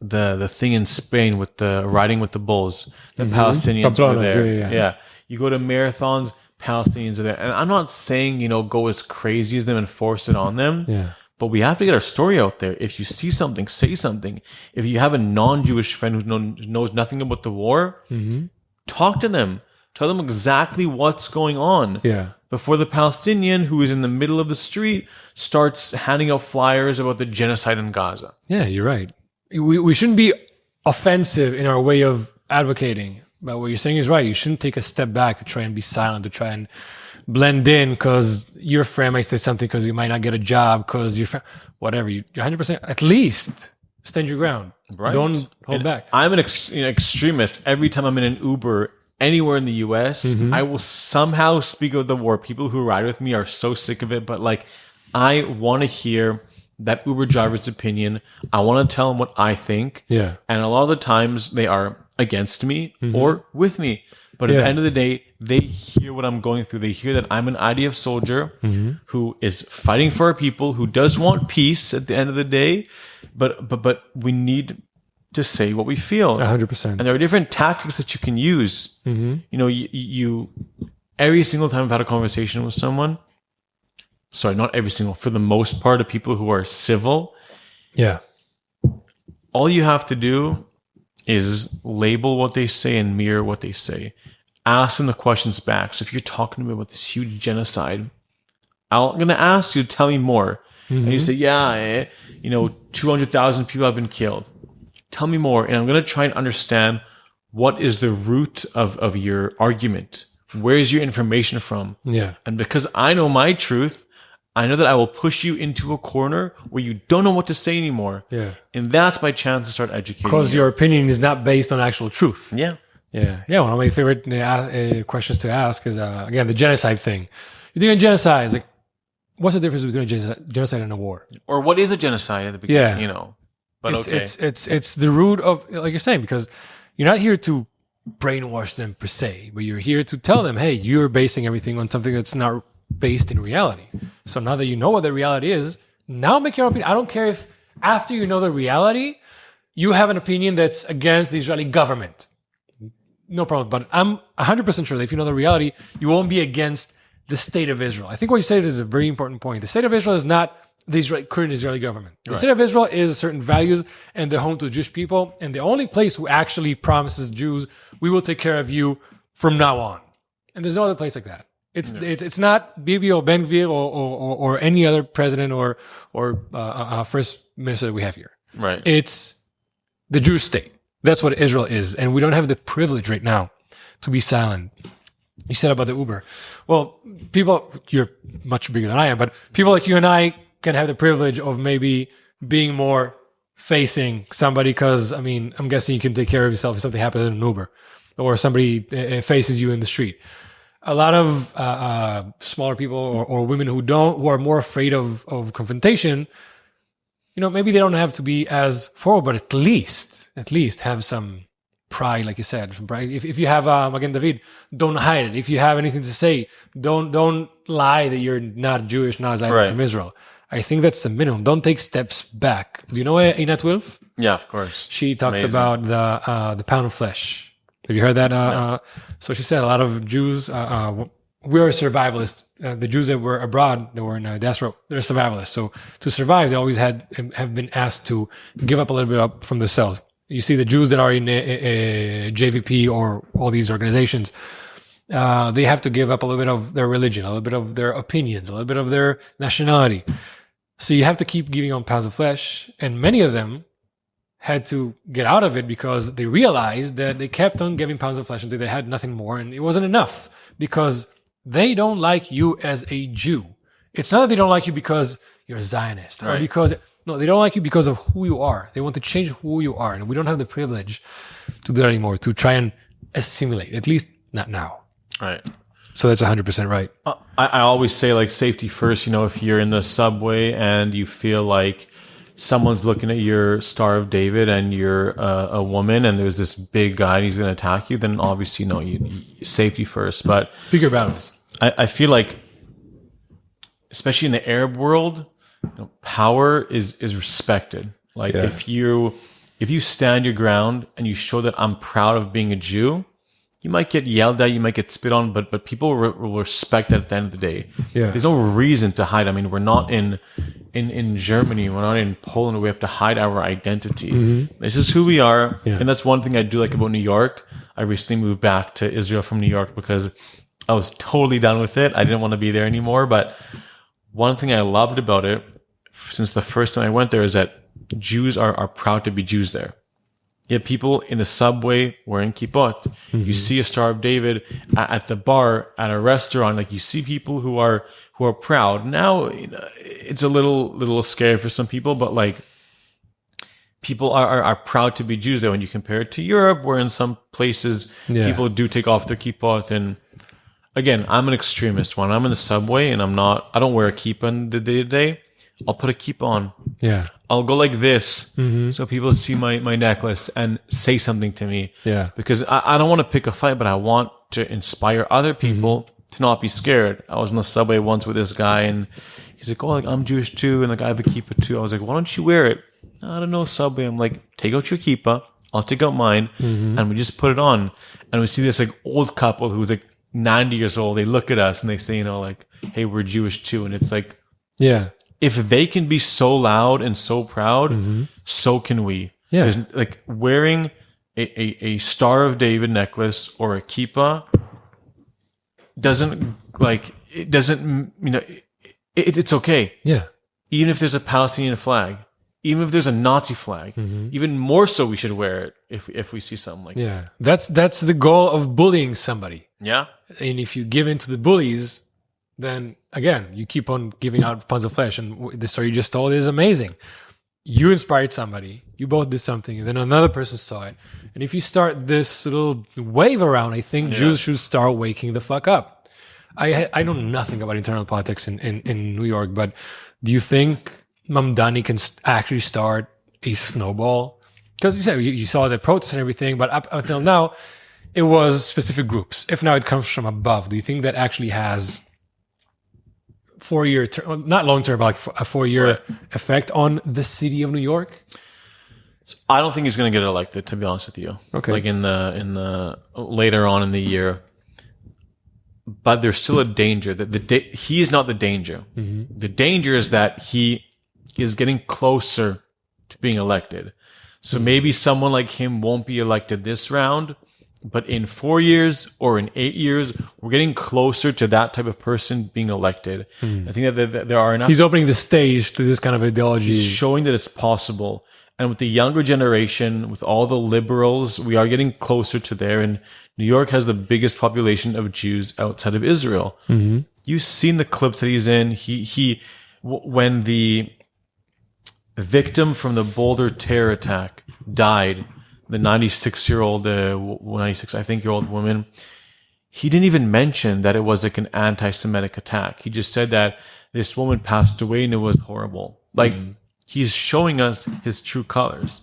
thing in Spain with the riding with the bulls. The Palestinians were there. Yeah. You go to marathons, Palestinians are there. And I'm not saying, go as crazy as them and force it on them.
Yeah.
But we have to get our story out there. If you see something, say something. If you have a non-Jewish friend who knows nothing about the war, talk to them. Tell them exactly what's going on.
Yeah.
Before the Palestinian who is in the middle of the street starts handing out flyers about the genocide in Gaza.
Yeah, you're right. We shouldn't be offensive in our way of advocating. But what you're saying is right. You shouldn't take a step back to try and be silent, to try and blend in because your friend might say something because you might not get a job because your friend, whatever. You're 100%. At least stand your ground.
Right.
Don't hold back.
I'm an extremist. Every time I'm in an Uber anywhere in the US, I will somehow speak of the war. People who ride with me are so sick of it, but I want to hear that Uber driver's opinion. I want to tell them what I think.
Yeah.
And a lot of the times they are against me or with me. But at the end of the day, they hear what I'm going through. They hear that I'm an IDF soldier who is fighting for our people, who does want peace at the end of the day. But we need to say what we feel.
100%.
And there are different tactics that you can use. You every single time I've had a conversation with someone, sorry, not every single, for the most part of people who are civil.
Yeah.
All you have to do is label what they say and mirror what they say. Ask them the questions back. So if you're talking to me about this huge genocide, I'm going to ask you to tell me more. And you say, 200,000 people have been killed. Tell me more. And I'm going to try and understand what is the root of your argument. Where is your information from?
Yeah.
And because I know my truth, I know that I will push you into a corner where you don't know what to say anymore.
Yeah.
And that's my chance to start educating
because your opinion is not based on actual truth.
Yeah.
Yeah. Yeah. One of my favorite questions to ask is, again, the genocide thing. You're doing genocide. It's like, what's the difference between a genocide and a war?
Or what is a genocide at the beginning? But
it's the root of, like you're saying, because you're not here to brainwash them per se, but you're here to tell them, hey, you're basing everything on something that's not based in reality. So now that you know what the reality is, now make your opinion. I don't care if after you know the reality, you have an opinion that's against the Israeli government. No problem. But I'm 100% sure that if you know the reality, you won't be against the state of Israel. I think what you said is a very important point. The state of Israel is not the current Israeli government. The state of Israel is certain values and the home to the Jewish people. And the only place who actually promises Jews, we will take care of you from now on. And there's no other place like that. It's not Bibi or Ben Gvir or any other president or first minister that we have here.
Right.
It's the Jewish state. That's what Israel is. And we don't have the privilege right now to be silent. You said about the Uber. Well, you're much bigger than I am, but people like you and I can have the privilege of maybe being more facing somebody because, I mean, I'm guessing you can take care of yourself if something happens in an Uber or somebody faces you in the street. A lot of smaller people or women who are more afraid of confrontation, you know, maybe they don't have to be as forward, but at least have some pride, like you said. Pride. If you have, again, David, don't hide it. If you have anything to say, don't lie that you're not Jewish, not from Israel. I think that's the minimum. Don't take steps back. Do you know Einat Wilf?
Yeah, of course.
She talks about the pound of flesh. Have you heard that? So she said a lot of Jews, we are survivalists. The Jews that were abroad, that were in diaspora, they're survivalists. So to survive, they always have been asked to give up a little bit up from themselves. You see the Jews that are in JVP or all these organizations, they have to give up a little bit of their religion, a little bit of their opinions, a little bit of their nationality. So you have to keep giving on pounds of flesh. And many of them had to get out of it because they realized that they kept on giving pounds of flesh until they had nothing more. And it wasn't enough because they don't like you as a Jew. It's not that they don't like you because you're a Zionist or because, no, they don't like you because of who you are. They want to change who you are. And we don't have the privilege to do that anymore, to try and assimilate, at least not now.
Right.
So that's 100% right.
I always say, like, safety first. You know, if you're in the subway and you feel like someone's looking at your Star of David and you're a woman and there's this big guy and he's going to attack you, then obviously, no, you safety first. But
bigger battles.
I feel like, especially in the Arab world, you know, power is respected. Like if you stand your ground and you show that I'm proud of being a Jew, you might get yelled at, you might get spit on, but people will respect that at the end of the day. Yeah. There's no reason to hide. I mean, we're not in Germany, we're not in Poland where we have to hide our identity. Mm-hmm. This is who we are. Yeah. And that's one thing I do like about New York. I recently moved back to Israel from New York because I was totally done with it. I didn't want to be there anymore. But one thing I loved about it, since the first time I went there, is that Jews are proud to be Jews there. You have people in the subway wearing kippot. Mm-hmm. You see a Star of David at the bar, at a restaurant. Like, you see people who are proud. Now, you know, it's a little scary for some people, but like, people are proud to be Jews there. When you compare it to Europe, where in some places people do take off their kippot. And again, I'm an extremist. When I'm in the subway and I don't wear a kippah in the day-to-day, I'll put a kippah on. Yeah. I'll go like this so people see my necklace and say something to me. Yeah. Because I don't want to pick a fight, but I want to inspire other people to not be scared. I was in the subway once with this guy and he's like, oh, like, I'm Jewish too. And like, I have a kippah too. I was like, why don't you wear it? I don't know, subway. I'm like, take out your kippah. I'll take out mine. And we just put it on. And we see this like old couple who's like 90 years old. They look at us and they say, you know, like, hey, we're Jewish too. And it's like, yeah. If they can be so loud and so proud, so can we. Yeah. There's, like, wearing a Star of David necklace or a kippah doesn't, you know, it's okay. Yeah. Even if there's a Palestinian flag, even if there's a Nazi flag, even more so we should wear it if we see something like that.
Yeah. That's the goal of bullying somebody.
Yeah.
And if you give in to the bullies, then again, you keep on giving out pounds of flesh. And the story you just told is amazing. You inspired somebody, you both did something, and then another person saw it. And if you start this little wave around, I think Jews should start waking the fuck up. I know nothing about internal politics in New York, but do you think Mamdani can actually start a snowball? Because you said you saw the protests and everything, but up until now, it was specific groups. If now it comes from above, do you think that actually has 4-year, not long term, but like a 4-year effect on the city of New York?
So I don't think he's going to get elected, to be honest with you. Okay. Like in the later on in the year, but there's still a danger that he is not the danger. The danger is that he is getting closer to being elected. So maybe someone like him won't be elected this round, but in 4 years or in 8 years, we're getting closer to that type of person being elected. I think that there are enough.
He's opening the stage to this kind of ideology.
He's showing that it's possible. And with the younger generation, with all the liberals, we are getting closer to there. And New York has the biggest population of Jews outside of Israel. You've seen the clips that he's in. When the victim from the Boulder terror attack died, the 96-year-old, 96, I think, year old woman, he didn't even mention that it was like an anti-Semitic attack. He just said that this woman passed away and it was horrible. Like, he's showing us his true colors.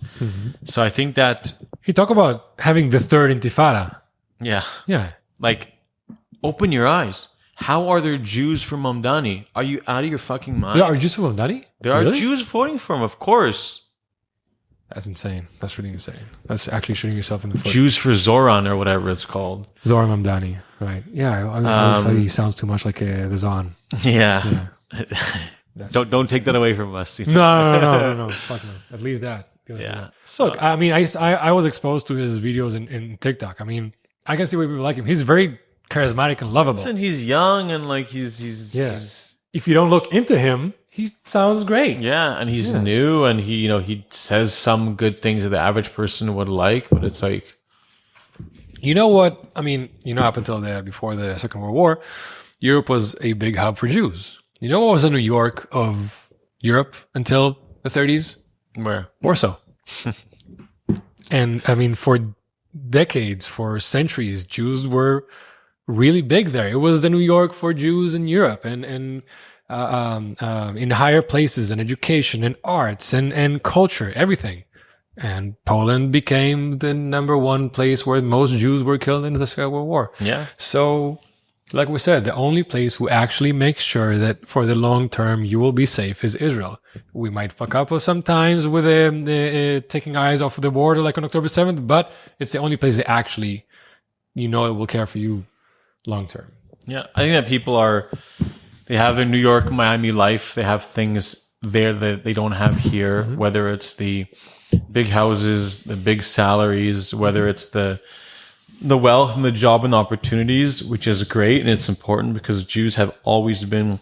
So I think that...
He talked about having the third intifada.
Yeah.
Yeah.
Like, open your eyes. How are there Jews from Mamdani? Are you out of your fucking mind?
There are Jews from Mamdani?
There are Jews voting for him, of course.
That's insane. That's really insane. That's actually shooting yourself in the foot.
Jews for Zoran or whatever it's called.
Zoran Mamdani. Right. Yeah. I he sounds too much like the Zan.
Yeah. Don't take that away from us.
No. Fuck no. At least that. Yeah. So, look, I mean, I was exposed to his videos in TikTok. I mean, I can see why people like him. He's very charismatic and lovable.
Listen, he's young and like he's
if you don't look into him, he sounds great.
Yeah, and he's new and he says some good things that the average person would like, but it's like,
you know what? I mean, up until before the Second World War, Europe was a big hub for Jews. You know what was the New York of Europe until the 30s?
Where?
Warsaw. And I mean, for decades, for centuries, Jews were really big there. It was the New York for Jews in Europe, and in higher places, and education, and arts, and culture, everything. And Poland became the #1 place where most Jews were killed in the Second World War.
Yeah.
So, like we said, the only place who actually makes sure that for the long term you will be safe is Israel. We might fuck up sometimes with taking eyes off the border, like on October 7th, but it's the only place that actually, it will care for you long term.
Yeah, I think that people they have their New York, Miami life. They have things there that they don't have here, whether it's the big houses, the big salaries, whether it's the wealth and the job and the opportunities, which is great. And it's important because Jews have always been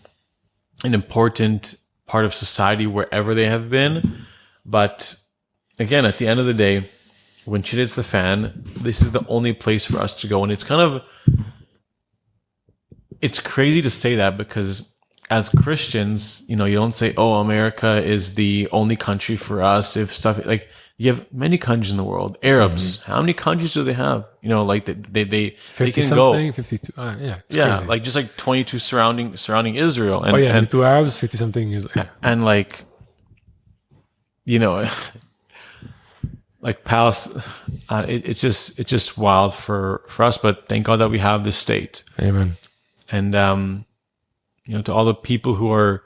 an important part of society wherever they have been. But again, at the end of the day, when shit hits the fan, this is the only place for us to go. And it's crazy to say that because as Christians, you don't say, oh, America is the only country for us. If stuff like, you have many countries in the world. Arabs, how many countries do they have? Like they can go
52. Yeah,
yeah,
crazy.
like just like 22 surrounding Israel. And,
52 Arabs, 50 something is
and like like Palestine. It's just wild for us. But thank God that we have this state.
Amen.
And to all the people who are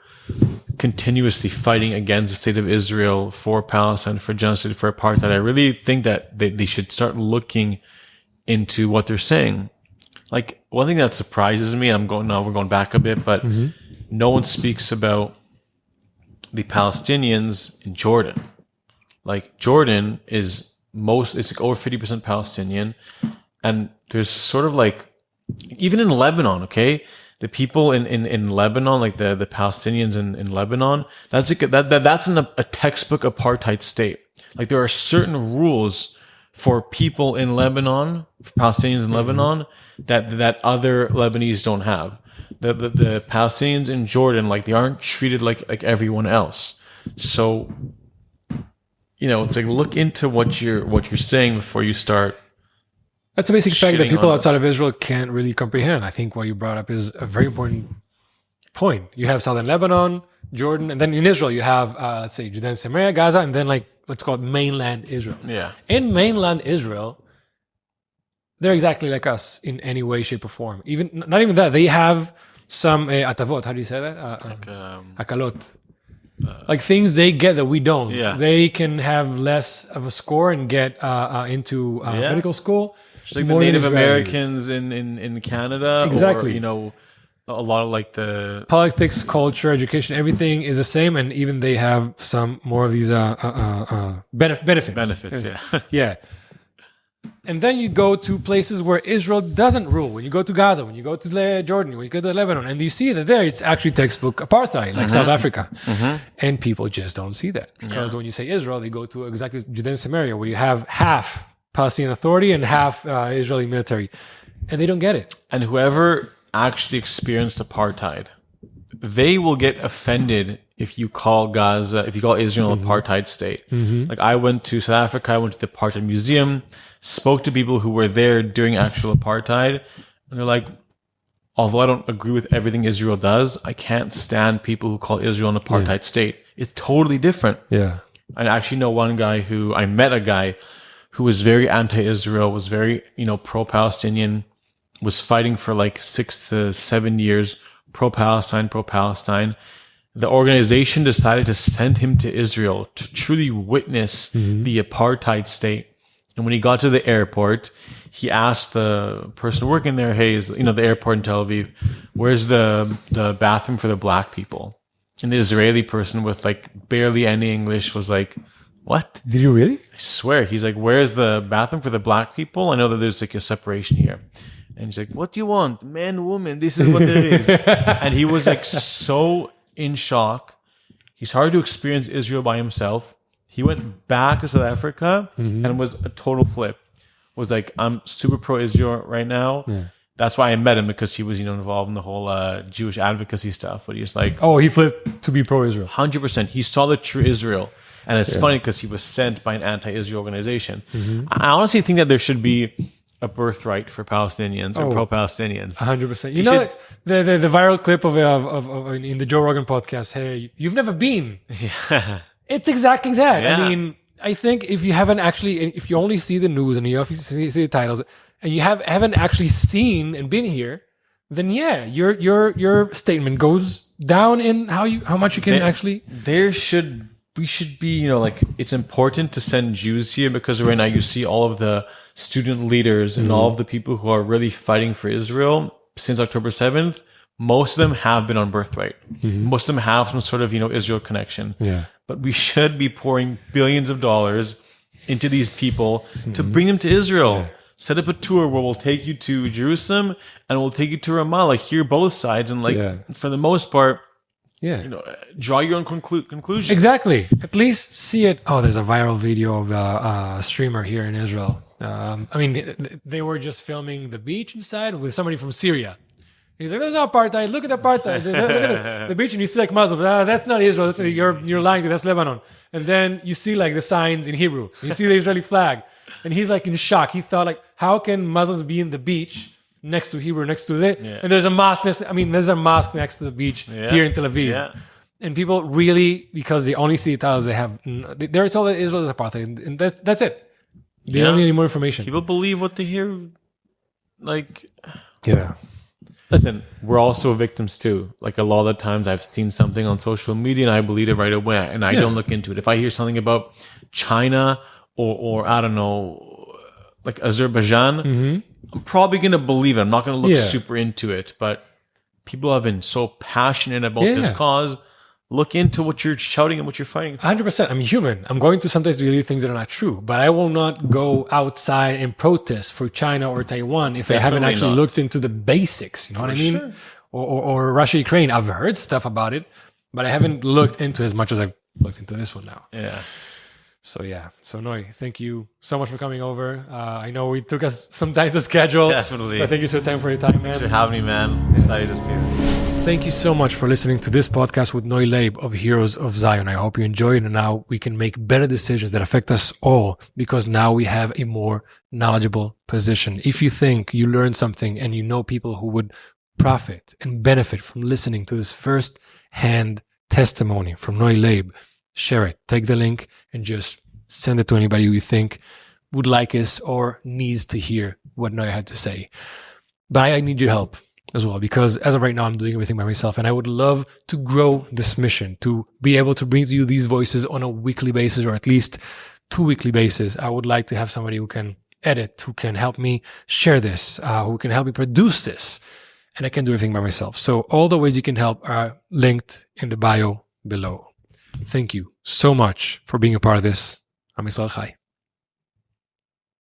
continuously fighting against the state of Israel, for Palestine, for genocide, for apartheid, I really think that they should start looking into what they're saying. Like, one thing that surprises me, we're going back a bit, but no one speaks about the Palestinians in Jordan. Like, Jordan it's like over 50% Palestinian, and there's sort of like, even in Lebanon, okay? The people in Lebanon, like the Palestinians in Lebanon, that's a textbook apartheid state. Like, there are certain rules for people in Lebanon, for Palestinians in Lebanon, that other Lebanese don't have. The Palestinians in Jordan, like, they aren't treated like everyone else. So, it's like, look into what you're saying before you start.
That's a basic fact that people outside of Israel can't really comprehend. I think what you brought up is a very important point. You have southern Lebanon, Jordan, and then in Israel you have, let's say, Judea and Samaria, Gaza, and then let's call it mainland Israel.
Yeah.
In mainland Israel, they're exactly like us in any way, shape, or form. Not even that. They have some atavot. How do you say that? Akalot. Like things they get that we don't.
Yeah.
They can have less of a score and get into medical school.
Just like the Native Americans in Canada.
Exactly.
Or, a lot of like the
politics, culture, education, everything is the same. And even they have some more of these benefits.
Benefits, yeah.
Yeah. And then you go to places where Israel doesn't rule. When you go to Gaza, when you go to Jordan, when you go to Lebanon, and you see that there, it's actually textbook apartheid, like South Africa. And people just don't see that. Because when you say Israel, they go to exactly Judea and Samaria, where you have half Palestinian Authority and half Israeli military. And they don't get it.
And whoever actually experienced apartheid, they will get offended if you call Gaza, if you call Israel an apartheid state. Like I went to South Africa, I went to the Apartheid Museum, spoke to people who were there during actual apartheid, and they're like, although I don't agree with everything Israel does, I can't stand people who call Israel an apartheid state. It's totally different.
Yeah.
I actually know I met a guy who was very anti-Israel, was very, pro-Palestinian, was fighting for like 6 to 7 years, pro-Palestine. The organization decided to send him to Israel to truly witness the apartheid state. And when he got to the airport, he asked the person working there, hey, the airport in Tel Aviv, where's the bathroom for the black people? And the Israeli person with like barely any English was like, what?
Did you really?
I swear. He's like, where's the bathroom for the black people? I know that there's like a separation here. And he's like, what do you want? Man, woman, this is what there is. And he was like so in shock. He's hard to experience Israel by himself. He went back to South Africa and was a total flip. Was like, I'm super pro-Israel right now. Yeah. That's why I met him, because he was, involved in the whole Jewish advocacy stuff. But he's like,
oh, he flipped to be pro-Israel.
100%. He saw the true Israel. And it's funny because he was sent by an anti-Israel organization. I honestly think that there should be a birthright for Palestinians or pro-Palestinians.
100%. You know, the viral clip of in the Joe Rogan podcast, hey, you've never been.
Yeah.
It's exactly that.
Yeah.
I mean, I think if you only see the news and you see the titles and you haven't actually seen and been here, then your statement goes down in how much you can actually.
We should be, it's important to send Jews here, because right now you see all of the student leaders and all of the people who are really fighting for Israel since October 7th. Most of them have been on birthright. Most of them have some sort of, Israel connection.
Yeah.
But we should be pouring billions of dollars into these people to bring them to Israel. Yeah. Set up a tour where we'll take you to Jerusalem and we'll take you to Ramallah. Hear both sides, and for the most part, draw your own conclusions.
Exactly. At least see it. Oh, there's a viral video of a streamer here in Israel. They were just filming the beach inside with somebody from Syria. He's like, there's apartheid. Look at apartheid. Look at this. The beach, and you see like Muslims. That's not Israel. You're lying to. That's Lebanon. And then you see like the signs in Hebrew. You see the Israeli flag, and he's like in shock. He thought like, how can Muslims be in the beach next to Hebrew, next to it? Yeah. And there's a mosque. There's a mosque next to the beach here in Tel Aviv. Yeah. And people really, because they only see titles, they're told that Israel is apartheid, and that's it. They don't need any more information.
People believe what they hear.
Yeah.
Listen, we're also victims too. Like a lot of the times I've seen something on social media and I believe it right away, and I don't look into it. If I hear something about China or I don't know, like Azerbaijan, I'm probably going to believe it. I'm not going to look super into it, but people have been so passionate about this cause. Look into what you're shouting and what you're fighting for.
100%. I'm human. I'm going to sometimes believe things that are not true, but I will not go outside and protest for China or Taiwan if I haven't actually looked into the basics. You know what I mean? Sure. Or Russia, Ukraine. I've heard stuff about it, but I haven't looked into as much as I've looked into this one now.
Yeah.
So Noy, thank you so much for coming over. I know it took us some time to schedule.
Definitely.
But thank you so much for your time, man.
Thanks for having me, man. Excited to see this.
Thank you so much for listening to this podcast with Noy Leyb of Heroes of Zion. I hope you enjoyed, and now we can make better decisions that affect us all, because now we have a more knowledgeable position. If you think you learned something and you know people who would profit and benefit from listening to this first-hand testimony from Noy Leyb, share it. Take the link and just send it to anybody who you think would like us or needs to hear what Noy had to say. But I need your help as well, because as of right now, I'm doing everything by myself, and I would love to grow this mission, to be able to bring to you these voices on a weekly basis, or at least 2 weekly basis. I would like to have somebody who can edit, who can help me share this, who can help me produce this, and I can do everything by myself. So all the ways you can help are linked in the bio below. Thank you so much for being a part of this. I'm Israel Chai.